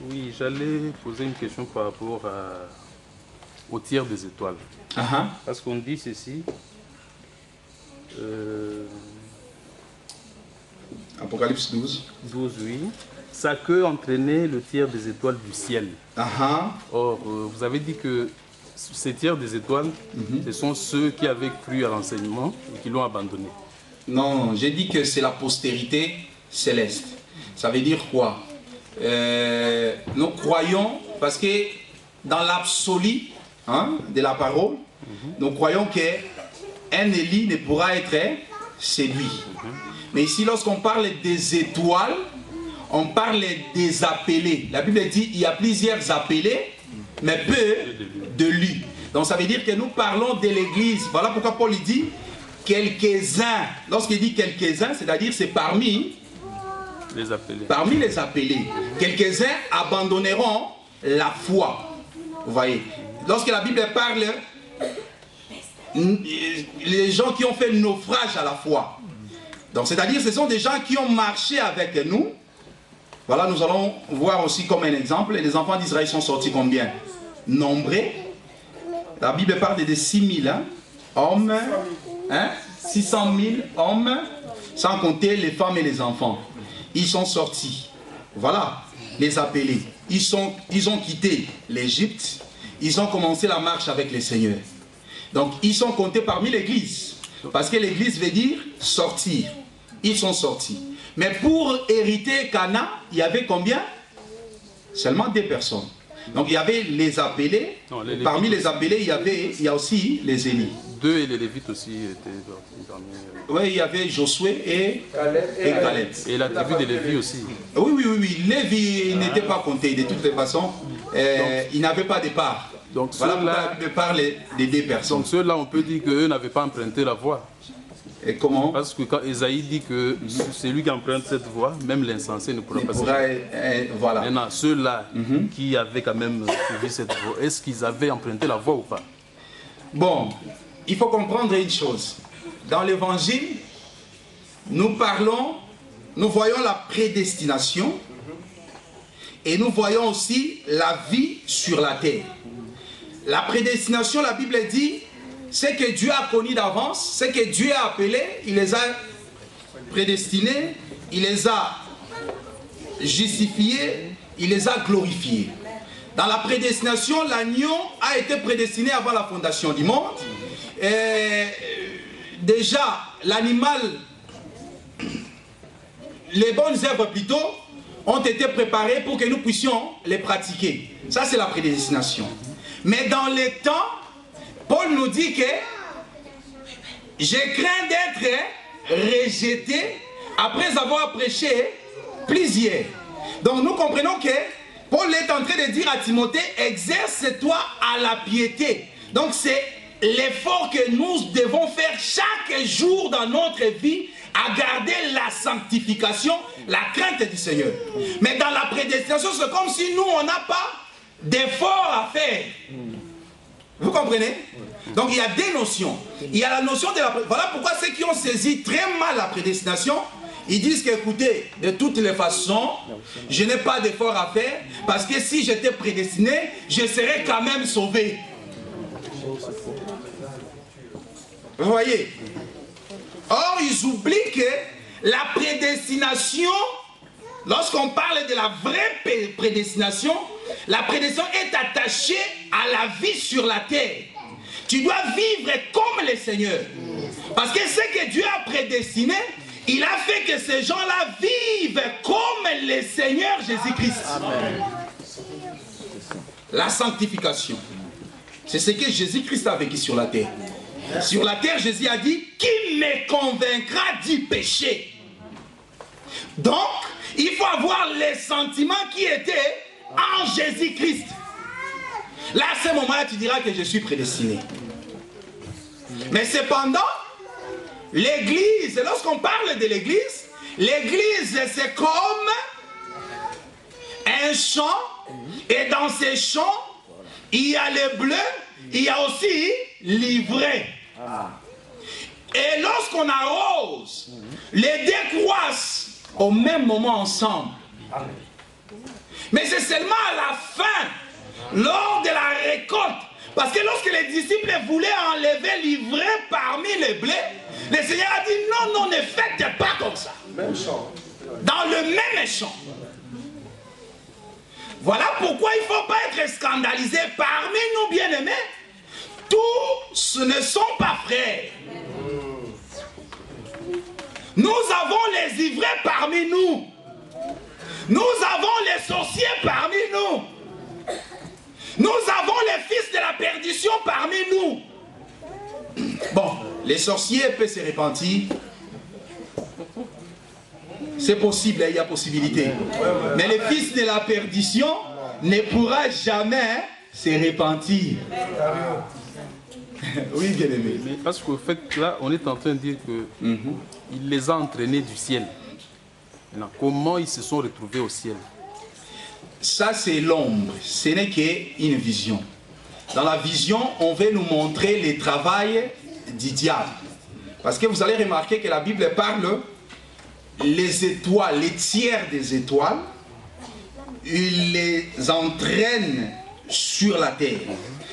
Speaker 4: Oui, j'allais poser une question par rapport au tir des étoiles. Parce qu'on dit ceci.
Speaker 2: Apocalypse 12.
Speaker 4: 12, oui. Ça que entraînait le tir des étoiles du ciel. Or, vous avez dit que ces tirs des étoiles, ce sont ceux qui avaient cru à l'enseignement et qui l'ont abandonné.
Speaker 2: Non, j'ai dit que c'est la postérité céleste. Ça veut dire quoi? Nous croyons, parce que dans l'absolu de la parole, nous croyons qu'un Élie ne pourra être séduit. Mais ici, lorsqu'on parle des étoiles, on parle des appelés. La Bible dit qu'il y a plusieurs appelés, mais peu d'élus. Donc ça veut dire que nous parlons de l'Église. Voilà pourquoi Paul dit quelques-uns. Lorsqu'il dit quelques-uns, c'est-à-dire c'est parmi
Speaker 4: les appelés.
Speaker 2: Parmi les appelés, quelques-uns abandonneront la foi. Vous voyez, lorsque la Bible parle, les gens qui ont fait naufrage à la foi. Donc c'est-à-dire ce sont des gens qui ont marché avec nous. Voilà, nous allons voir aussi comme un exemple. Les enfants d'Israël sont sortis combien? Nombreux. La Bible parle de 6 000 hommes, 600 000 hommes, sans compter les femmes et les enfants. Ils sont sortis. Voilà, les appelés. Ils ont quitté l'Égypte. Ils ont commencé la marche avec le Seigneur. Donc, ils sont comptés parmi l'Église. Parce que l'Église veut dire sortir. Ils sont sortis. Mais pour hériter Canaan, il y avait combien? Seulement 2 personnes. Donc, il y avait les appelés. Non, parmi les appelés, il y a aussi les Élis.
Speaker 4: 2 et les Lévites aussi étaient parmi...
Speaker 2: Oui, il y avait Josué et Caleb.
Speaker 4: Et la tribu de Lévi aussi.
Speaker 2: Oui. Lévi n'était pas compté. De toutes les façons, il n'avait pas de part.
Speaker 4: Donc,
Speaker 2: voilà pourquoi je parle des 2 personnes.
Speaker 4: Donc ceux-là, on peut dire qu'eux n'avaient pas emprunté la voie.
Speaker 2: Et comment?
Speaker 4: Parce que quand Esaïe dit que c'est lui qui emprunte cette voie, même l'insensé ne pourra pas.
Speaker 2: Voilà.
Speaker 4: Maintenant, ceux-là qui avaient quand même suivi cette voie, est-ce qu'ils avaient emprunté la voie ou pas?
Speaker 2: Bon, il faut comprendre une chose. Dans l'évangile, nous voyons la prédestination et nous voyons aussi la vie sur la terre. La prédestination, la Bible dit, c'est que Dieu a connu d'avance, c'est que Dieu a appelé, il les a prédestinés, il les a justifiés, il les a glorifiés. Dans la prédestination, l'agneau a été prédestiné avant la fondation du monde. Et déjà, l'animal, les bonnes œuvres plutôt, ont été préparées pour que nous puissions les pratiquer. Ça, c'est la prédestination. Mais dans les temps, Paul nous dit que je crains d'être rejeté après avoir prêché plusieurs. Donc nous comprenons que Paul est en train de dire à Timothée, exerce-toi à la piété. Donc c'est l'effort que nous devons faire chaque jour dans notre vie à garder la sanctification, la crainte du Seigneur. Mais dans la prédestination, c'est comme si nous, on n'a pas d'effort à faire. Vous comprenez? Donc il y a des notions. Il y a la notion de la... Voilà pourquoi ceux qui ont saisi très mal la prédestination, ils disent qu'écoutez, de toutes les façons, je n'ai pas d'effort à faire, parce que si j'étais prédestiné, je serais quand même sauvé. Vous voyez? Or, ils oublient que la prédestination, lorsqu'on parle de la vraie prédestination, la prédestination est attachée à la vie sur la terre. Tu dois vivre comme le Seigneur. Parce que ce que Dieu a prédestiné, il a fait que ces gens-là vivent comme le Seigneur Jésus-Christ. La sanctification. C'est ce que Jésus-Christ a vécu sur la terre. Sur la terre, Jésus a dit, qui me convaincra du péché? Donc, il faut avoir les sentiments qui étaient en Jésus-Christ. Là, à ce moment-là, tu diras que je suis prédestiné. Mais cependant, l'église, lorsqu'on parle de l'église, c'est comme un champ, et dans ces champs, il y a les bleus, il y a aussi l'ivraie. Et lorsqu'on arrose, les deux croissent au même moment ensemble. Mais c'est seulement à la fin, lors de la récolte, parce que lorsque les disciples voulaient enlever l'ivraie parmi les blés, le Seigneur a dit non, non, ne faites pas comme ça. Même champ. Dans le même champ. Voilà pourquoi il ne faut pas être scandalisé parmi nous bien-aimés. Tous ne sont pas frères. Nous avons les ivraies parmi nous. Nous avons les sorciers parmi nous. Nous avons les fils de la perdition parmi nous. Bon, les sorciers peuvent se repentir. C'est possible, il y a possibilité. Mais les fils de la perdition ne pourra jamais se repentir. Oui, bien aimé.
Speaker 4: Mais parce qu'au fait, là, on est en train de dire qu'il les a entraînés du ciel. Maintenant, comment ils se sont retrouvés au ciel?
Speaker 2: Ça, c'est l'ombre. Ce n'est qu'une vision. Dans la vision, on veut nous montrer le travail du diable. Parce que vous allez remarquer que la Bible parle les étoiles, les tiers des étoiles, il les entraîne sur la terre.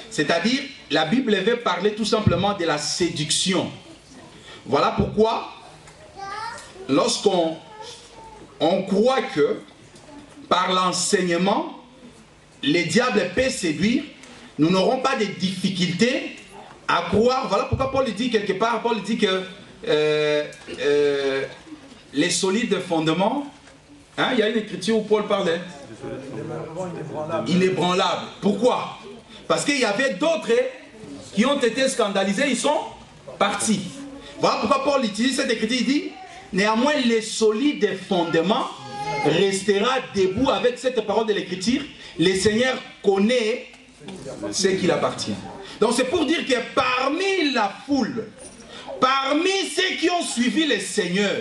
Speaker 2: C'est-à-dire, la Bible veut parler tout simplement de la séduction. Voilà pourquoi, lorsqu'on croit que par l'enseignement, les diables peuvent séduire, nous n'aurons pas de difficulté à croire. Voilà pourquoi Paul dit quelque part, Paul dit que les solides fondements, hein, il y a une écriture où Paul parlait. Inébranlable. Pourquoi? Parce qu'il y avait d'autres qui ont été scandalisés, ils sont partis. Voilà pourquoi Paul utilise cette écriture, il dit, néanmoins les solides fondements restera debout avec cette parole de l'écriture. Le Seigneur connaît ce qu'il appartient. Donc c'est pour dire que parmi la foule, parmi ceux qui ont suivi le Seigneur,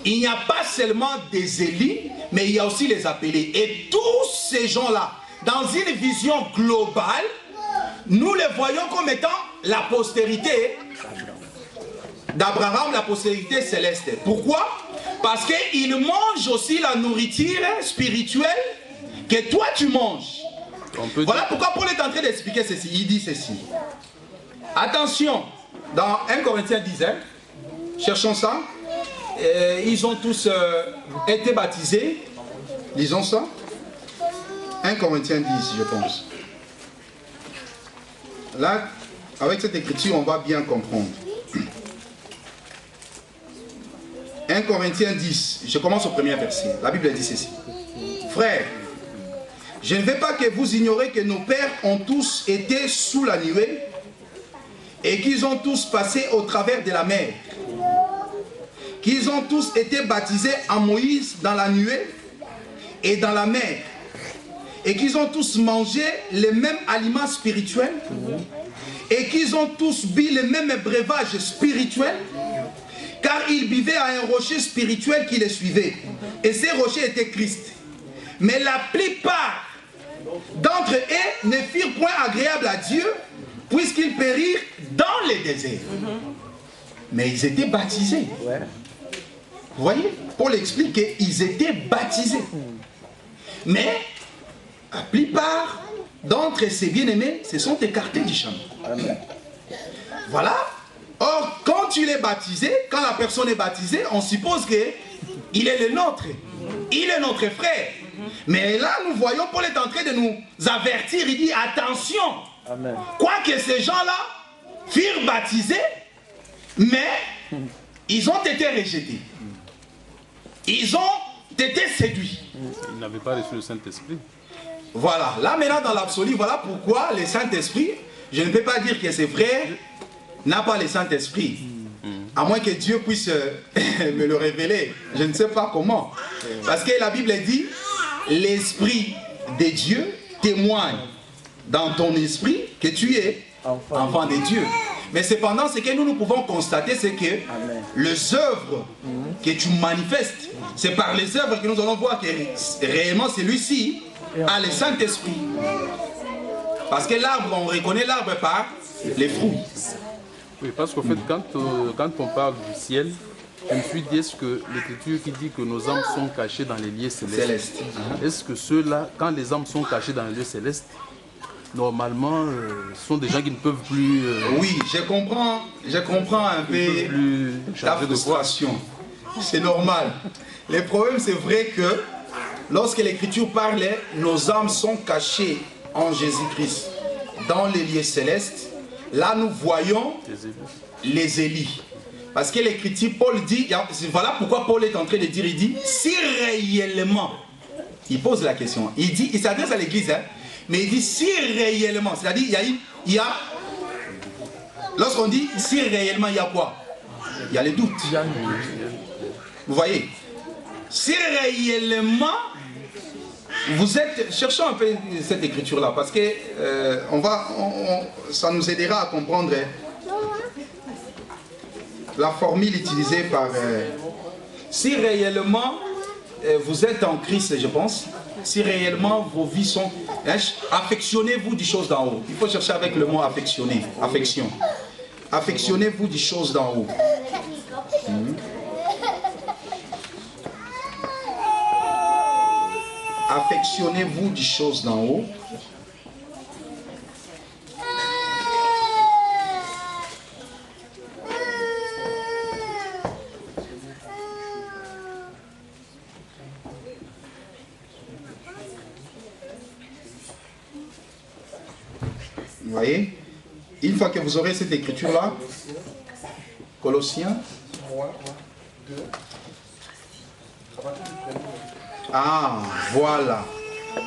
Speaker 2: il n'y a pas seulement des élus, mais il y a aussi les appelés. Et tous ces gens-là, dans une vision globale, nous les voyons comme étant la postérité d'Abraham, la postérité céleste. Pourquoi? Parce qu'il mange aussi la nourriture spirituelle que toi tu manges. Voilà pourquoi Paul est en train d'expliquer ceci. Il dit ceci. Attention, dans 1 Corinthiens 10, hein, cherchons ça. Ils ont tous été baptisés. Lisons ça. 1 Corinthiens 10, je pense. Là, avec cette écriture, on va bien comprendre. 1 Corinthiens 10, je commence au premier verset. La Bible dit ceci. Frères, je ne veux pas que vous ignorez que nos pères ont tous été sous la nuée et qu'ils ont tous passé au travers de la mer. Qu'ils ont tous été baptisés en Moïse dans la nuée et dans la mer. Et qu'ils ont tous mangé les mêmes aliments spirituels. Et qu'ils ont tous bu les mêmes breuvages spirituels. Car ils buvaient à un rocher spirituel qui les suivait. Et ces rochers étaient Christ. Mais la plupart d'entre eux ne furent point agréables à Dieu, puisqu'ils périrent dans les déserts. Mais ils étaient baptisés. Vous voyez, Paul explique qu'ils étaient baptisés. Mais la plupart d'entre ces bien-aimés se sont écartés du chemin. Voilà. Or, quand il est baptisé, quand la personne est baptisée, on suppose qu'il est le nôtre. Il est notre frère. Mais là, nous voyons, Paul est en train de nous avertir. Il dit, attention. Quoique ces gens-là furent baptisés, mais ils ont été rejetés. Ils ont été séduits.
Speaker 4: Ils n'avaient pas reçu le Saint-Esprit.
Speaker 2: Voilà. Là, maintenant, dans l'absolu, voilà pourquoi le Saint-Esprit, je ne peux pas dire que ces frères n'ont pas le Saint-Esprit. À moins que Dieu puisse me le révéler. Je ne sais pas comment. Parce que la Bible dit, l'Esprit de Dieu témoigne dans ton esprit que tu es enfant de Dieu. Mais cependant, ce que nous pouvons constater, c'est que les œuvres que tu manifestes, c'est par les œuvres que nous allons voir que réellement celui-ci a le Saint-Esprit. Parce que l'arbre, on reconnaît l'arbre par les fruits.
Speaker 4: Oui, parce qu'en fait, quand on parle du ciel, je me suis dit, est-ce que l'Écriture qui dit que nos âmes sont cachées dans les lieux célestes, est-ce que ceux-là, quand les âmes sont cachées dans les lieux célestes, normalement, ce sont des gens qui ne peuvent plus...
Speaker 2: Oui, je comprends un peu ta frustration. C'est normal. Le problème, c'est vrai que lorsque l'Écriture parle, nos âmes sont cachées en Jésus-Christ dans les lieux célestes. Là, nous voyons les Élis. Parce que l'Écriture, Paul dit, voilà pourquoi Paul est en train de dire, il dit, si réellement, il pose la question, il s'adresse à l'Église, hein, mais il dit, si réellement, c'est-à-dire, lorsqu'on dit, si réellement, il y a quoi? Il y a les doutes. Vous voyez? Si réellement, vous êtes... Cherchons un peu cette écriture-là, parce que ça nous aidera à comprendre la formule utilisée par... si réellement, vous êtes en Christ, je pense, si réellement vos vies sont... affectionnez-vous des choses d'en haut. Il faut chercher avec le mot affectionner, affection. Affectionnez-vous des choses d'en haut. Affectionnez-vous des choses d'en haut. Vous voyez? Une fois que vous aurez cette écriture-là, Colossiens. Ah, voilà.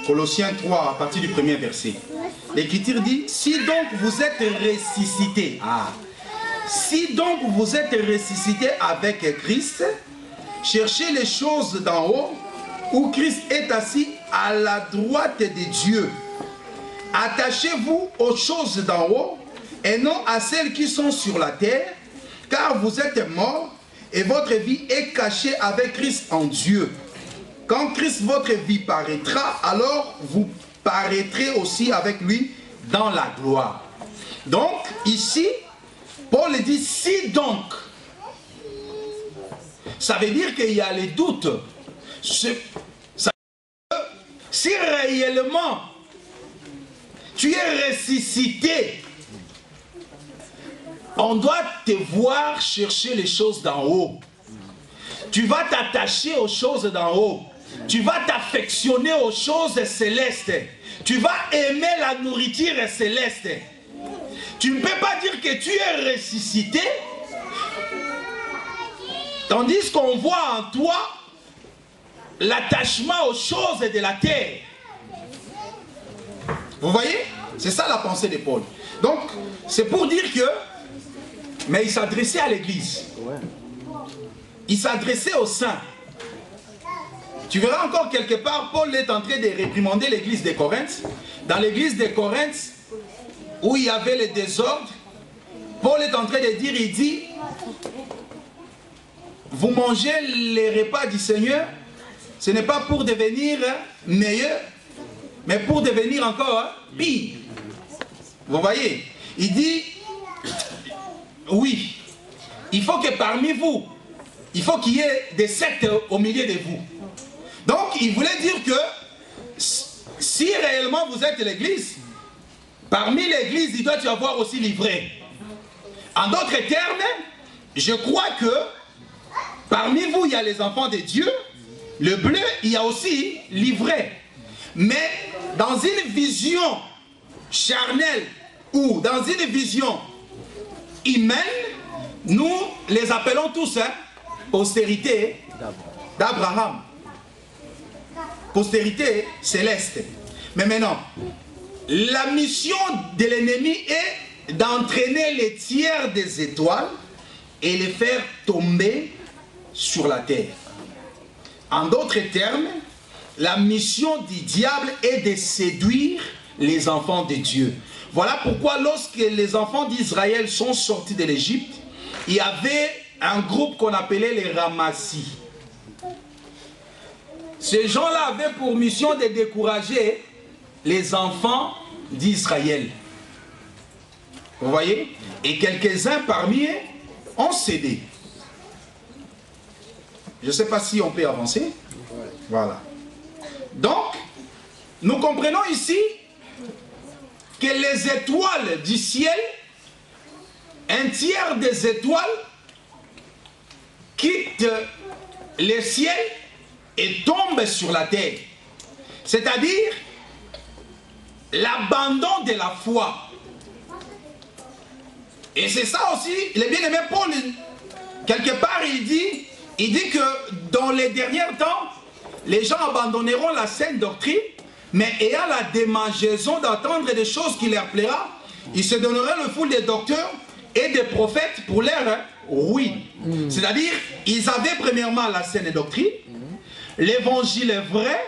Speaker 2: Colossiens 3, à partir du premier verset. L'Écriture dit, si donc vous êtes ressuscités, si donc vous êtes ressuscités avec Christ, cherchez les choses d'en haut, où Christ est assis à la droite de Dieu. Attachez-vous aux choses d'en haut, et non à celles qui sont sur la terre, car vous êtes morts, et votre vie est cachée avec Christ en Dieu. Quand Christ, votre vie, paraîtra, alors vous paraîtrez aussi avec lui dans la gloire. Donc, ici, Paul dit si donc. Ça veut dire qu'il y a les doutes. Si réellement tu es ressuscité, on doit te voir chercher les choses d'en haut. Tu vas t'attacher aux choses d'en haut. Tu vas t'affectionner aux choses célestes. Tu vas aimer la nourriture céleste. Tu ne peux pas dire que tu es ressuscité, tandis qu'on voit en toi l'attachement aux choses de la terre. Vous voyez? C'est ça la pensée de Paul. Donc, c'est pour dire que... Mais il s'adressait à l'église. Il s'adressait aux saints. Tu verras encore quelque part, Paul est en train de réprimander l'église de Corinthe. Dans l'église de Corinthe, où il y avait le désordre, Paul est en train de dire, il dit, vous mangez les repas du Seigneur, ce n'est pas pour devenir meilleur, mais pour devenir encore pire. Vous voyez? Il dit, oui, il faut que parmi vous, il faut qu'il y ait des sectes au milieu de vous. Donc, il voulait dire que si réellement vous êtes l'église, parmi l'église, il doit y avoir aussi l'ivraie. En d'autres termes, je crois que parmi vous, il y a les enfants de Dieu. Le bleu, il y a aussi l'ivraie. Mais dans une vision charnelle ou dans une vision humaine, nous les appelons tous postérité d'Abraham. Postérité céleste. Mais maintenant, la mission de l'ennemi est d'entraîner les tiers des étoiles et les faire tomber sur la terre. En d'autres termes, la mission du diable est de séduire les enfants de Dieu. Voilà pourquoi lorsque les enfants d'Israël sont sortis de l'Égypte, il y avait un groupe qu'on appelait les Ramassis. Ces gens-là avaient pour mission de décourager les enfants d'Israël. Vous voyez? Et quelques-uns parmi eux ont cédé. Je ne sais pas si on peut avancer. Voilà. Donc, nous comprenons ici que les étoiles du ciel, un tiers des étoiles quittent le ciel et tombent sur la terre. C'est-à-dire l'abandon de la foi. Et c'est ça aussi, le bien-aimé Paul, quelque part, il dit que dans les derniers temps, les gens abandonneront la saine doctrine, mais ayant la démangeaison d'entendre des choses qui leur plaira, ils se donneront le foule des docteurs et des prophètes pour leur ruine. C'est-à-dire, ils avaient premièrement la saine doctrine, l'évangile est vrai,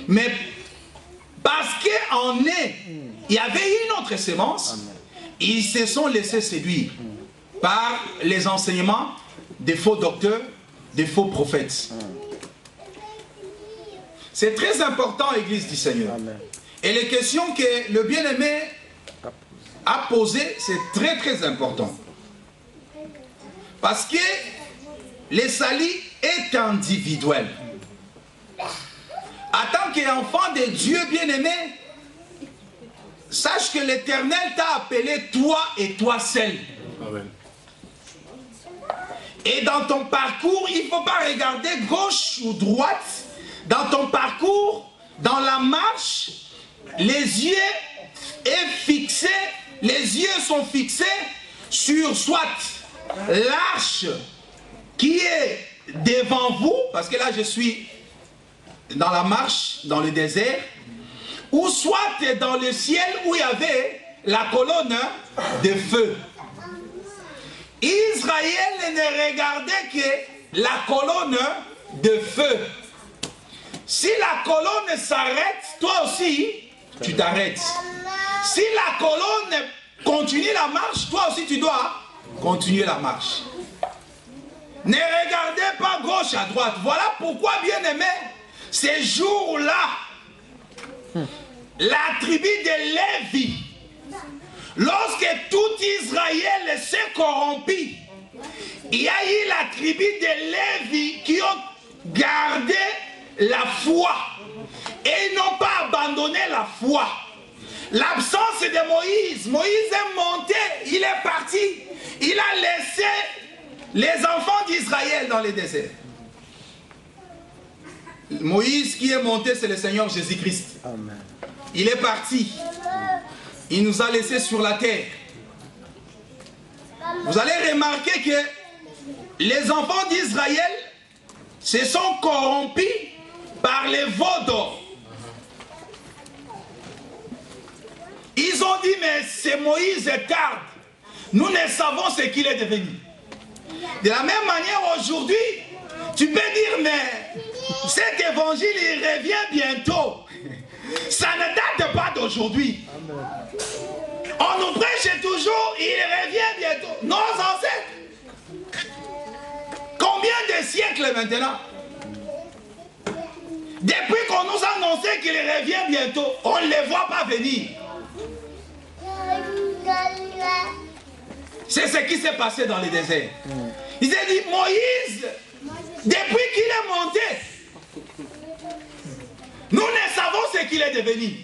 Speaker 2: mais parce qu'en eux, il y avait une autre sémence, ils se sont laissés séduire par les enseignements des faux docteurs, des faux prophètes. C'est très important, Église du Seigneur. Amen. Et les questions que le bien-aimé a posées, c'est très très important. Parce que le salut est individuel. En tant qu'enfant de Dieu bien-aimé, sache que l'Éternel t'a appelé toi et toi seul. Amen. Et dans ton parcours, il ne faut pas regarder gauche ou droite. Dans ton parcours, dans la marche, les yeux sont fixés sur soit l'arche qui est devant vous, parce que là je suis dans la marche, dans le désert, ou soit dans le ciel où il y avait la colonne de feu. Israël ne regardait que la colonne de feu. Si la colonne s'arrête, toi aussi, tu t'arrêtes. Si la colonne continue la marche, toi aussi, tu dois continuer la marche. Ne regardez pas gauche à droite. Voilà pourquoi, bien-aimé, ces jours-là, la tribu de Lévi Lorsque tout Israël s'est corrompu, il y a eu la tribu de Lévi qui ont gardé la foi et ils n'ont pas abandonné la foi. L'absence de Moïse, Moïse est monté, il est parti, il a laissé les enfants d'Israël dans le désert. Moïse qui est monté, c'est le Seigneur Jésus-Christ. Il est parti, il nous a laissés sur la terre. Vous allez remarquer que les enfants d'Israël se sont corrompus par les veaux d'or. Ils ont dit, mais c'est Moïse tarde. Nous ne savons ce qu'il est devenu. De la même manière, aujourd'hui, tu peux dire, mais cet évangile, il revient bientôt. Ça ne date pas d'aujourd'hui. On nous prêche toujours, il revient bientôt. Nos ancêtres. Combien de siècles maintenant? Depuis qu'on nous a annoncé qu'il revient bientôt, on ne les voit pas venir. C'est ce qui s'est passé dans le désert. Il s'est dit, Moïse, depuis qu'il est monté, nous ne savons ce qu'il est devenu.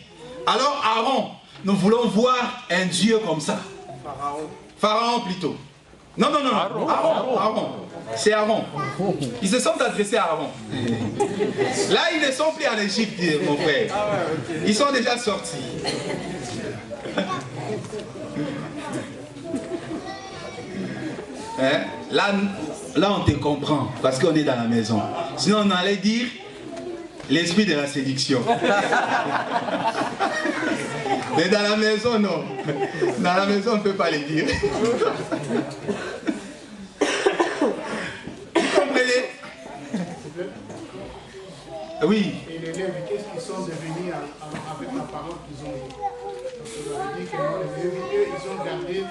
Speaker 2: Alors Aaron, nous voulons voir un Dieu comme ça. Pharaon plutôt. Non, Aaron. C'est Aaron. Ils se sont adressés à Aaron. Là, ils ne sont plus en Égypte, mon frère. Ils sont déjà sortis. Hein? Là, on te comprend, parce qu'on est dans la maison. Sinon, on allait dire l'esprit de la séduction. Mais dans la maison, non. Dans la maison, on ne peut pas le dire. Vous comprenez? Oui.
Speaker 5: Et les Lévites, qu'est-ce qu'ils sont devenus avec la parole qu'ils ont eue? Parce que vous avez dit que les Lévites, ils ont gardé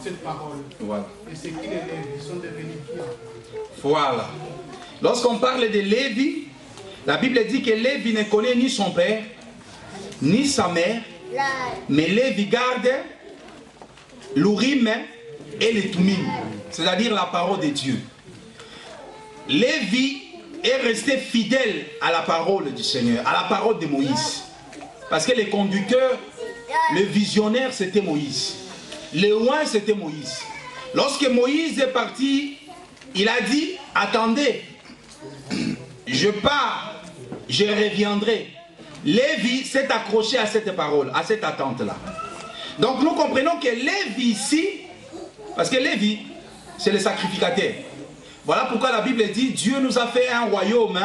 Speaker 5: cette parole.
Speaker 2: Voilà.
Speaker 5: Et c'est qui les Lévites? Ils sont devenus qui?
Speaker 2: Voilà. Lorsqu'on parle de Lévi, la Bible dit que Lévi ne connaît ni son père, ni sa mère, mais Lévi garde l'Urim et le Tumim, c'est-à-dire la parole de Dieu. Lévi est resté fidèle à la parole du Seigneur, à la parole de Moïse. Parce que le conducteur, le visionnaire, c'était Moïse. Le oint, c'était Moïse. Lorsque Moïse est parti, il a dit, attendez, je pars, je reviendrai. Lévi s'est accroché à cette parole, à cette attente-là. Donc nous comprenons que Lévi ici, parce que Lévi, c'est le sacrificateur. Voilà pourquoi la Bible dit, Dieu nous a fait un royaume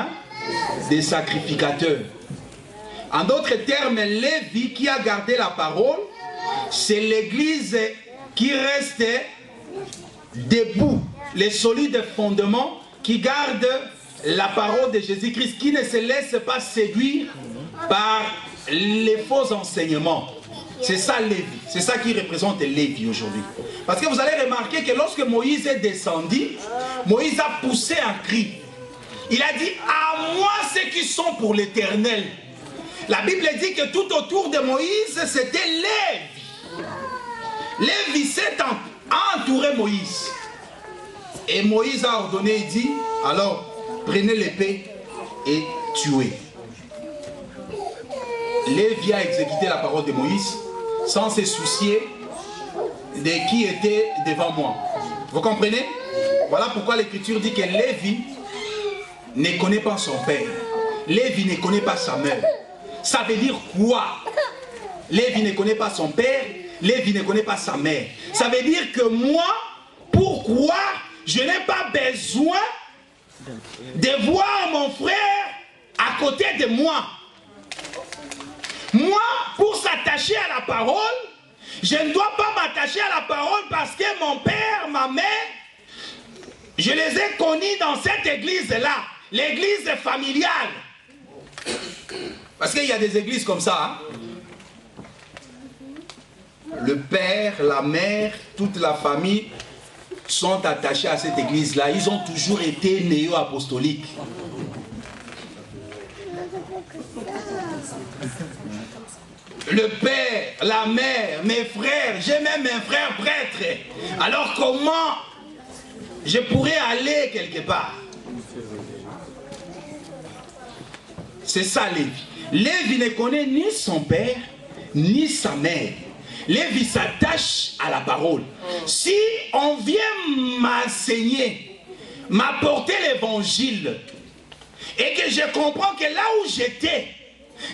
Speaker 2: des sacrificateurs. En d'autres termes, Lévi qui a gardé la parole, c'est l'église qui reste debout, les solides fondements qui gardent la parole de Jésus-Christ, qui ne se laisse pas séduire par les faux enseignements. C'est ça Lévi, c'est ça qui représente Lévi aujourd'hui. Parce que vous allez remarquer que lorsque Moïse est descendu, Moïse a poussé un cri. Il a dit, à moi ceux qui sont pour l'Éternel. La Bible dit que tout autour de Moïse, c'était Lévi. Lévi s'est entouré Moïse. Et Moïse a ordonné, il dit, alors prenez l'épée et tuez. Lévi a exécuté la parole de Moïse sans se soucier de qui était devant moi. Vous comprenez? Voilà pourquoi l'Écriture dit que Lévi ne connaît pas son père. Lévi ne connaît pas sa mère. Ça veut dire quoi? Lévi ne connaît pas son père, Lévi ne connaît pas sa mère. Ça veut dire que moi, pourquoi je n'ai pas besoin de voir mon frère à côté de moi? Moi, pour s'attacher à la parole, je ne dois pas m'attacher à la parole parce que mon père, ma mère, je les ai connus dans cette église-là, l'église familiale. Parce qu'il y a des églises comme ça. Hein? Le père, la mère, toute la famille sont attachés à cette église-là. Ils ont toujours été néo-apostoliques. le père, la mère, mes frères, j'ai même un frère prêtre. Alors comment je pourrais aller quelque part? C'est ça Lévi. Lévi ne connaît ni son père, ni sa mère. Lévi s'attache à la parole. Si on vient m'enseigner, m'apporter l'évangile, et que je comprends que là où j'étais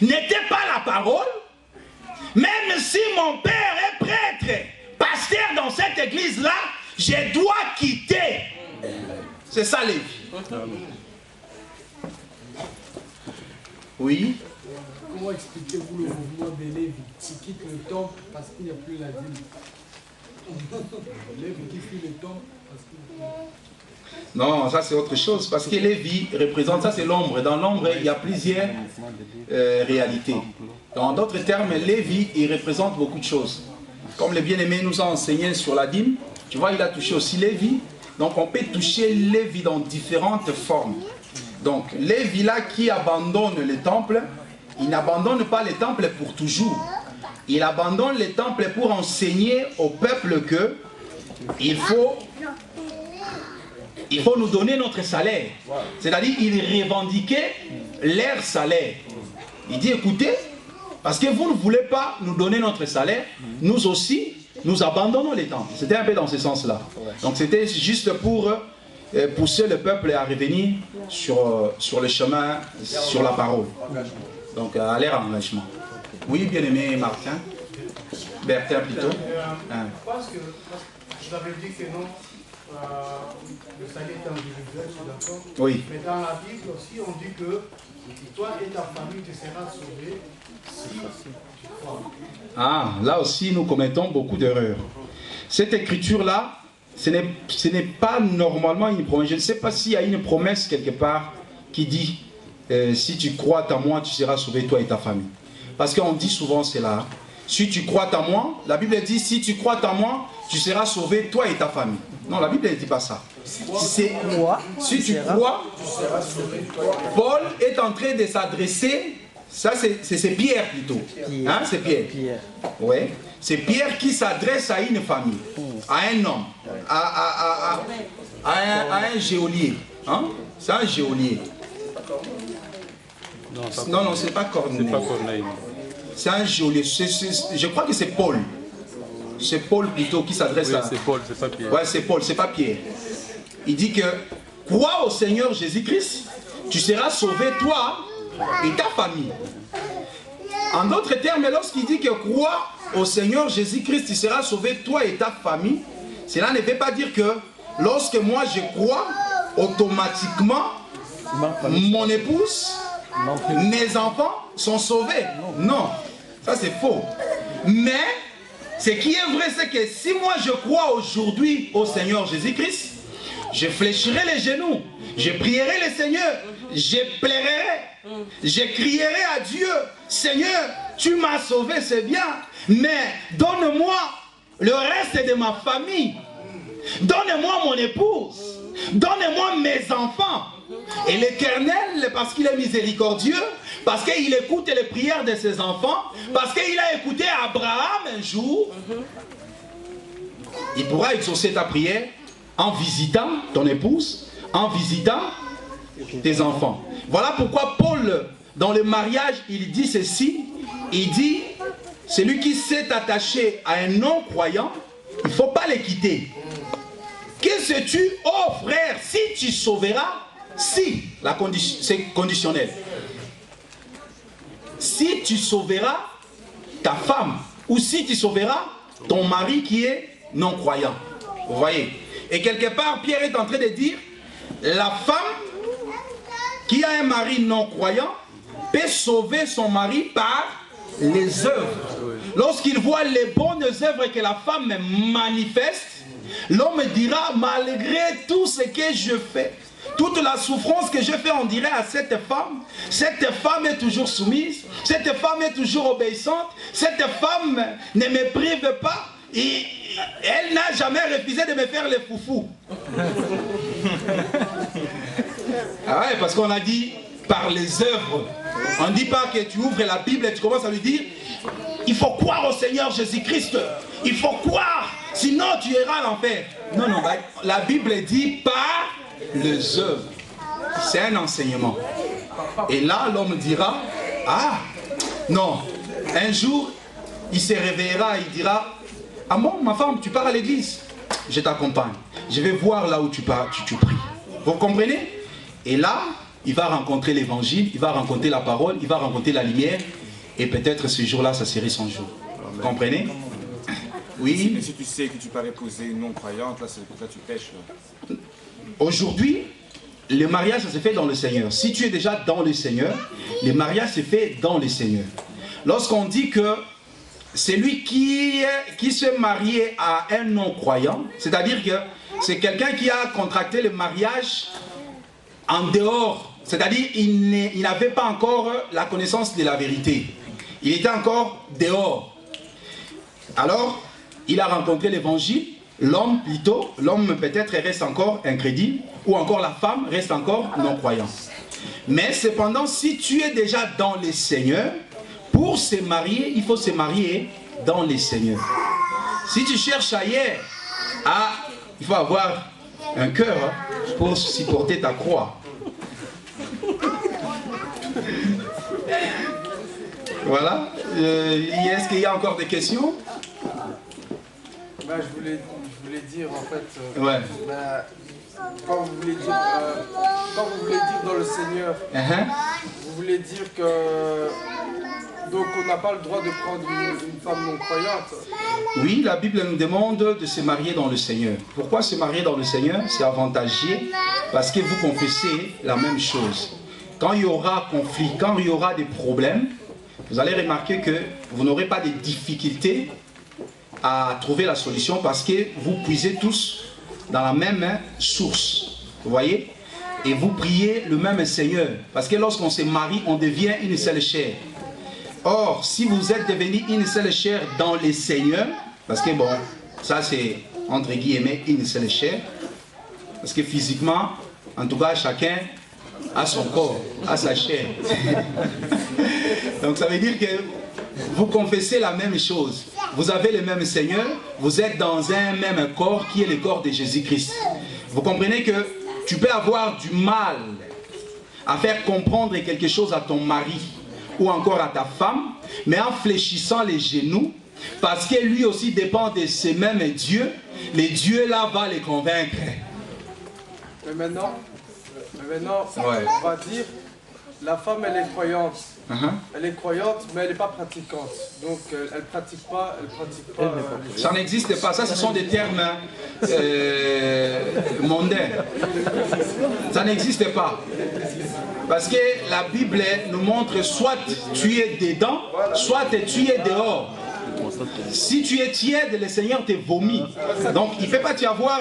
Speaker 2: n'était pas la parole, même si mon père est prêtre, pasteur dans cette église-là, je dois quitter. C'est ça Lévi. Oui.
Speaker 3: Comment expliquez-vous le mouvement de Lévi qui quitte le temple parce qu'il n'y a plus la dîme? Lévi qui fuit le temple parce qu'il n'y a plus.
Speaker 2: Non, ça c'est autre chose, parce que Lévi représente, ça c'est l'ombre. Dans l'ombre, il y a plusieurs réalités. En d'autres termes, Lévi, il représente beaucoup de choses. Comme le bien-aimé nous a enseigné sur la dîme, tu vois, il a touché aussi Lévi. Donc on peut toucher Lévi dans différentes formes. Donc Lévi là qui abandonne le temple, il n'abandonne pas le temple pour toujours. Il abandonne le temple pour enseigner au peuple que il faut nous donner notre salaire. C'est-à-dire il revendiquait leur salaire. Il dit écoutez, parce que vous ne voulez pas nous donner notre salaire, nous aussi, nous abandonnons les temples. C'était un peu dans ce sens-là. Donc c'était juste pour pousser le peuple à revenir sur le chemin, sur la parole. Donc à leur engagement. Oui, bien-aimé Martin. Bertin plutôt.
Speaker 5: Parce que vous avez dit que non, le salut est individuel, je suis d'accord.
Speaker 2: Oui.
Speaker 5: Mais dans la Bible aussi, on dit que toi et ta famille te sera sauvés si tu crois.
Speaker 2: Ah, là aussi nous commettons beaucoup d'erreurs. Cette écriture-là, ce n'est pas normalement une promesse. Je ne sais pas s'il y a une promesse quelque part qui dit si tu crois à moi, tu seras sauvé, toi et ta famille. Parce qu'on dit souvent cela. Si tu crois à moi, la Bible dit si tu crois à moi, tu seras sauvé, toi et ta famille. Non, la Bible ne dit pas ça. Si tu crois, Paul est en train de s'adresser, ça c'est Pierre plutôt. Hein, c'est Pierre. Ouais. C'est Pierre qui s'adresse à une famille, à un homme, à un geôlier. Hein? C'est un geôlier. Non, c'est pas Corneille. C'est un geôlier. Je crois que c'est Paul. C'est Paul plutôt qui s'adresse à...
Speaker 4: c'est Paul, c'est pas Pierre.
Speaker 2: Ouais, c'est Paul, c'est pas Pierre. Il dit que, crois au Seigneur Jésus-Christ, tu seras sauvé toi et ta famille. En d'autres termes, lorsqu'il dit que crois au Seigneur Jésus-Christ, tu seras sauvé toi et ta famille, cela ne veut pas dire que lorsque moi je crois, automatiquement, mon épouse, mes enfants sont sauvés. Non, ça c'est faux. Mais, ce qui est vrai, c'est que si moi je crois aujourd'hui au Seigneur Jésus-Christ, je fléchirai les genoux, je prierai le Seigneur, je plairai, je crierai à Dieu, Seigneur, tu m'as sauvé, c'est bien, mais donne-moi le reste de ma famille, donne-moi mon épouse, donne-moi mes enfants. Et l'Éternel, parce qu'il est miséricordieux, parce qu'il écoute les prières de ses enfants, parce qu'il a écouté Abraham un jour, il pourra exaucer ta prière en visitant ton épouse, en visitant tes enfants. Voilà pourquoi Paul, dans le mariage, il dit ceci, il dit, celui qui s'est attaché à un non-croyant, il ne faut pas le quitter. Qu'est-ce que tu, oh frère, si tu sauveras, si, c'est conditionnel. Si tu sauveras ta femme, ou si tu sauveras ton mari qui est non-croyant. Vous voyez? Et quelque part, Pierre est en train de dire, la femme qui a un mari non-croyant peut sauver son mari par les œuvres. Lorsqu'il voit les bonnes œuvres que la femme manifeste, l'homme dira, malgré tout ce que je fais, toute la souffrance que je fais, on dirait à cette femme est toujours soumise, cette femme est toujours obéissante, cette femme ne me prive pas, et elle n'a jamais refusé de me faire les foufous. Ah ouais, parce qu'on a dit par les œuvres. On ne dit pas que tu ouvres la Bible et tu commences à lui dire il faut croire au Seigneur Jésus-Christ. Il faut croire, sinon tu iras à l'enfer. Non, non, la Bible dit pas les œuvres. C'est un enseignement. Et là, l'homme dira, ah, non, un jour, il se réveillera, il dira, ah bon, ma femme, tu pars à l'église? Je t'accompagne. Je vais voir là où tu pars, tu pries. Vous comprenez? Et là, il va rencontrer l'évangile, il va rencontrer la parole, il va rencontrer la lumière. Et peut-être ce jour-là, ça serait son jour. Vous comprenez? Oui.
Speaker 6: Mais si tu sais que tu peux épouser une non-croyante, là, c'est pour ça que tu pêches.
Speaker 2: Aujourd'hui, le mariage, ça se fait dans le Seigneur. Si tu es déjà dans le Seigneur, le mariage se fait dans le Seigneur. Lorsqu'on dit que c'est lui qui se marie à un non-croyant, c'est-à-dire que c'est quelqu'un qui a contracté le mariage en dehors, c'est-à-dire il n'avait pas encore la connaissance de la vérité. Il était encore dehors. Alors, il a rencontré l'évangile. L'homme plutôt, l'homme peut-être reste encore incrédule, ou encore la femme reste encore non-croyant. Mais cependant, si tu es déjà dans le Seigneur, pour se marier, il faut se marier dans le Seigneur. Si tu cherches ailleurs, il faut avoir un cœur pour supporter ta croix. Voilà. Est-ce qu'il y a encore des questions?
Speaker 3: Je voulais dire en fait,
Speaker 2: ouais.
Speaker 3: Quand vous voulez dire dans le Seigneur, vous voulez dire que donc on n'a pas le droit de prendre une femme non croyante.
Speaker 2: Oui, la Bible nous demande de se marier dans le Seigneur. Pourquoi se marier dans le Seigneur? C'est avantageux parce que vous confessez la même chose. Quand il y aura conflit, quand il y aura des problèmes, vous allez remarquer que vous n'aurez pas de difficultés à trouver la solution parce que vous puisez tous dans la même source. Vous voyez? Et vous priez le même Seigneur. Parce que lorsqu'on se marie, on devient une seule chair. Or, si vous êtes devenu une seule chair dans le Seigneur, parce que bon, ça c'est entre guillemets une seule chair, parce que physiquement, en tout cas, chacun a son corps, a sa chair. Donc ça veut dire que vous confessez la même chose. Vous avez le même Seigneur, vous êtes dans un même corps qui est le corps de Jésus-Christ. Vous comprenez que tu peux avoir du mal à faire comprendre quelque chose à ton mari ou encore à ta femme, mais en fléchissant les genoux, parce que lui aussi dépend de ces mêmes dieux, les dieux là vont les convaincre.
Speaker 3: Mais maintenant on va dire, la femme elle est croyante. Elle est croyante, mais elle n'est pas pratiquante. Donc, elle ne pratique pas.
Speaker 2: Ça n'existe pas. Ça, ce sont des termes mondains. Ça n'existe pas. Parce que la Bible nous montre soit tu es dedans, soit tu es dehors. Si tu es tiède, le Seigneur te vomit. Donc, il ne peut pas y avoir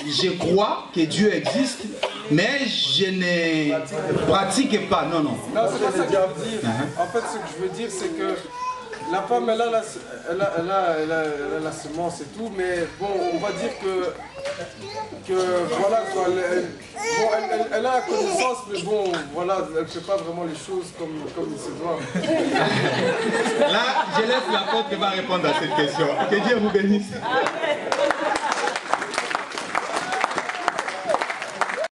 Speaker 2: je crois que Dieu existe, mais je ne pratique pas. Non, non.
Speaker 3: Non, c'est pas ça que je veux dire. En fait, ce que je veux dire, c'est que la femme, elle a la semence et tout, mais bon, on va dire que voilà quoi. Elle a la connaissance, mais bon, voilà, elle ne fait pas vraiment les choses comme il se doit.
Speaker 2: Là, je laisse l'apôtre qui va répondre à cette question. Que Dieu vous bénisse.